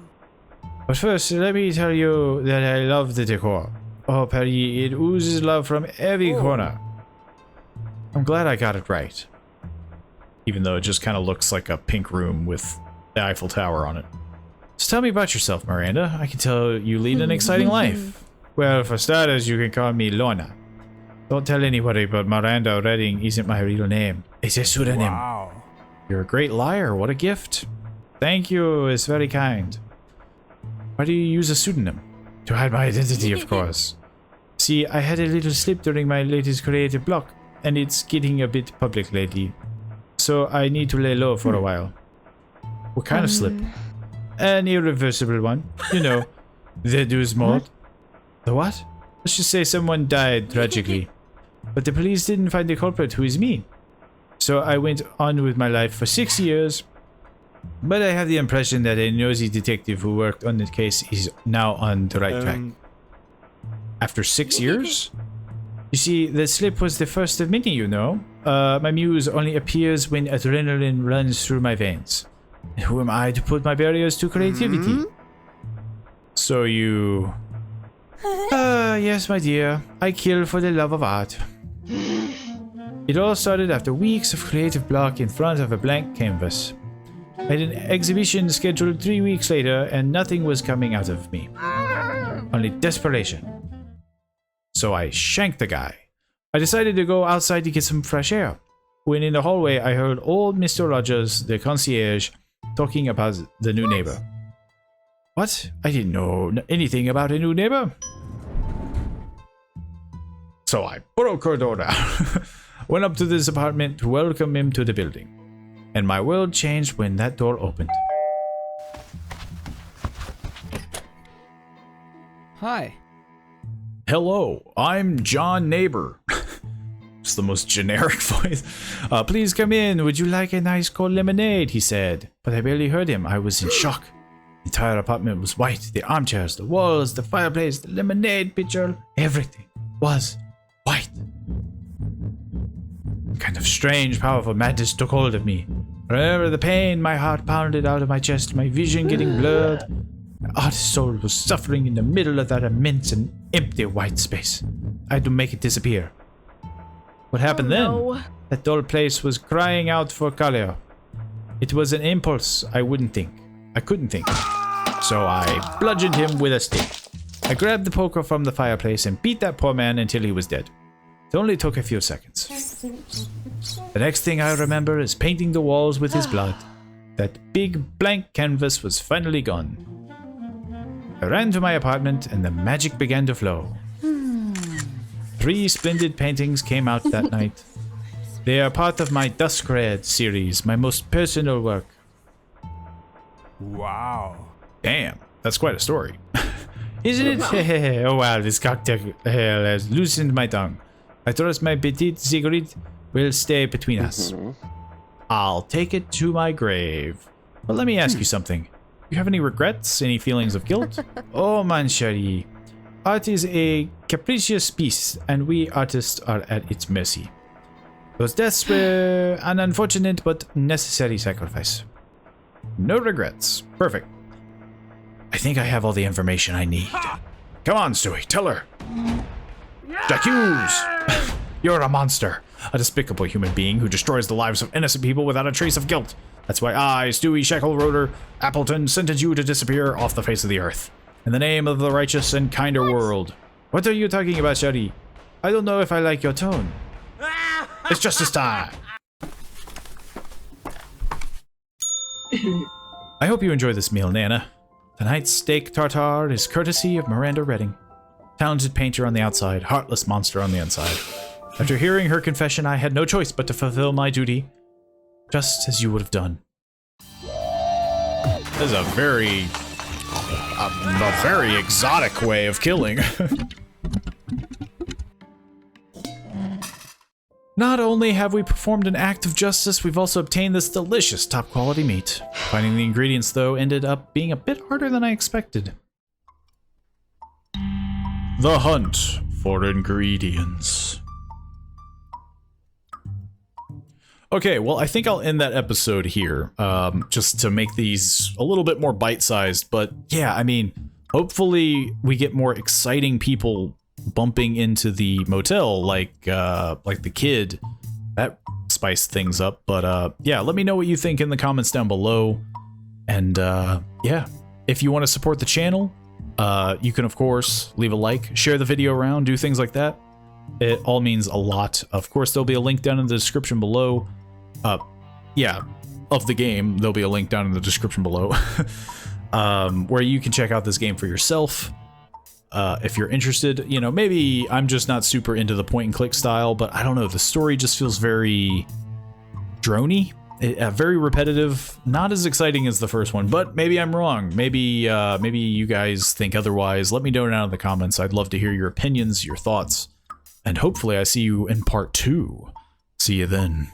But first, let me tell you that I love the decor. Oh, Paris, it oozes love from every corner. I'm glad I got it right. Even though it just kind of looks like a pink room with the Eiffel Tower on it. So tell me about yourself, Miranda. I can tell you lead an exciting life. Well, for starters, you can call me Lorna. Don't tell anybody, but Miranda Redding isn't my real name. It's a pseudonym. Wow. You're a great liar. What a gift. Thank you. It's very kind. Why do you use a pseudonym? To hide my identity, of course. See, I had a little slip during my latest creative block, and it's getting a bit public lately. So I need to lay low for a while. What kind of slip? An irreversible one. You know, the Dusmort. The what? Let's just say someone died tragically. But the police didn't find the culprit, who is me. So I went on with my life for 6 years. But I have the impression that a nosy detective who worked on the case is now on the right track. After 6 years? You see, the slip was the first of many, you know. My muse only appears when adrenaline runs through my veins. And who am I to put my barriers to creativity? So you... yes, my dear. I kill for the love of art. It all started after weeks of creative block in front of a blank canvas. I had an exhibition scheduled 3 weeks later, and nothing was coming out of me. Only desperation. So I shanked the guy. I decided to go outside to get some fresh air. When in the hallway, I heard old Mr. Rogers, the concierge, talking about the new neighbor. What? I didn't know anything about a new neighbor. So I broke her door down, went up to this apartment to welcome him to the building. And my world changed when that door opened. Hi. Hello, I'm John Neighbor. It's the most generic voice. Please come in. Would you like a nice cold lemonade? He said. But I barely heard him. I was in shock. The entire apartment was white. The armchairs, the walls, the fireplace, the lemonade pitcher, everything was white. A kind of strange, powerful madness took hold of me. I remember the pain. My heart pounded out of my chest, my vision getting blurred. My artist soul was suffering in the middle of that immense and empty white space. I had to make it disappear. What happened then? That dull place was crying out for color. It was an impulse I couldn't think. So I bludgeoned him with a stick. I grabbed the poker from the fireplace and beat that poor man until he was dead. It only took a few seconds. The next thing I remember is painting the walls with his blood. That big blank canvas was finally gone. I ran to my apartment and the magic began to flow. 3 splendid paintings came out that night. They are part of my Dusk Red series, my most personal work. Wow. Damn, that's quite a story. Isn't it? Oh wow, this cocktail has loosened my tongue. I trust my petite cigarette will stay between us. I'll take it to my grave. But let me ask you something. You have any regrets? Any feelings of guilt? Oh man, chérie. Art is a capricious beast, and we artists are at its mercy. Those deaths were an unfortunate but necessary sacrifice. No regrets. Perfect. I think I have all the information I need. Come on, Stewie, tell her. Jack Hughes! You're a monster. A despicable human being who destroys the lives of innocent people without a trace of guilt. That's why I, Stewie Shackleroder Appleton, sentence you to disappear off the face of the earth. In the name of the righteous and kinder world. What are you talking about, Shari? I don't know if I like your tone. It's justice time! I hope you enjoy this meal, Nana. Tonight's steak tartare is courtesy of Miranda Redding. Talented painter on the outside, heartless monster on the inside. After hearing her confession, I had no choice but to fulfill my duty, just as you would have done. That is a very exotic way of killing. Not only have we performed an act of justice, we've also obtained this delicious top-quality meat. Finding the ingredients, though, ended up being a bit harder than I expected. The hunt for ingredients. Okay, well, I think I'll end that episode here, just to make these a little bit more bite-sized. But yeah, I mean, hopefully we get more exciting people bumping into the motel, like the kid. That spiced things up. But yeah, let me know what you think in the comments down below. And yeah, if you want to support the channel, you can of course leave a like, share the video around, do things like that. It all means a lot. Of course, there'll be a link down in the description below. Yeah, of the game. There'll be a link down in the description below, where you can check out this game for yourself. If you're interested, you know, maybe I'm just not super into the point and click style, but I don't know, the story just feels very drony, very repetitive, not as exciting as the first one, but maybe I'm wrong. Maybe maybe you guys think otherwise. Let me know down in the comments. I'd love to hear your opinions, your thoughts, and hopefully I see you in part 2. See you then.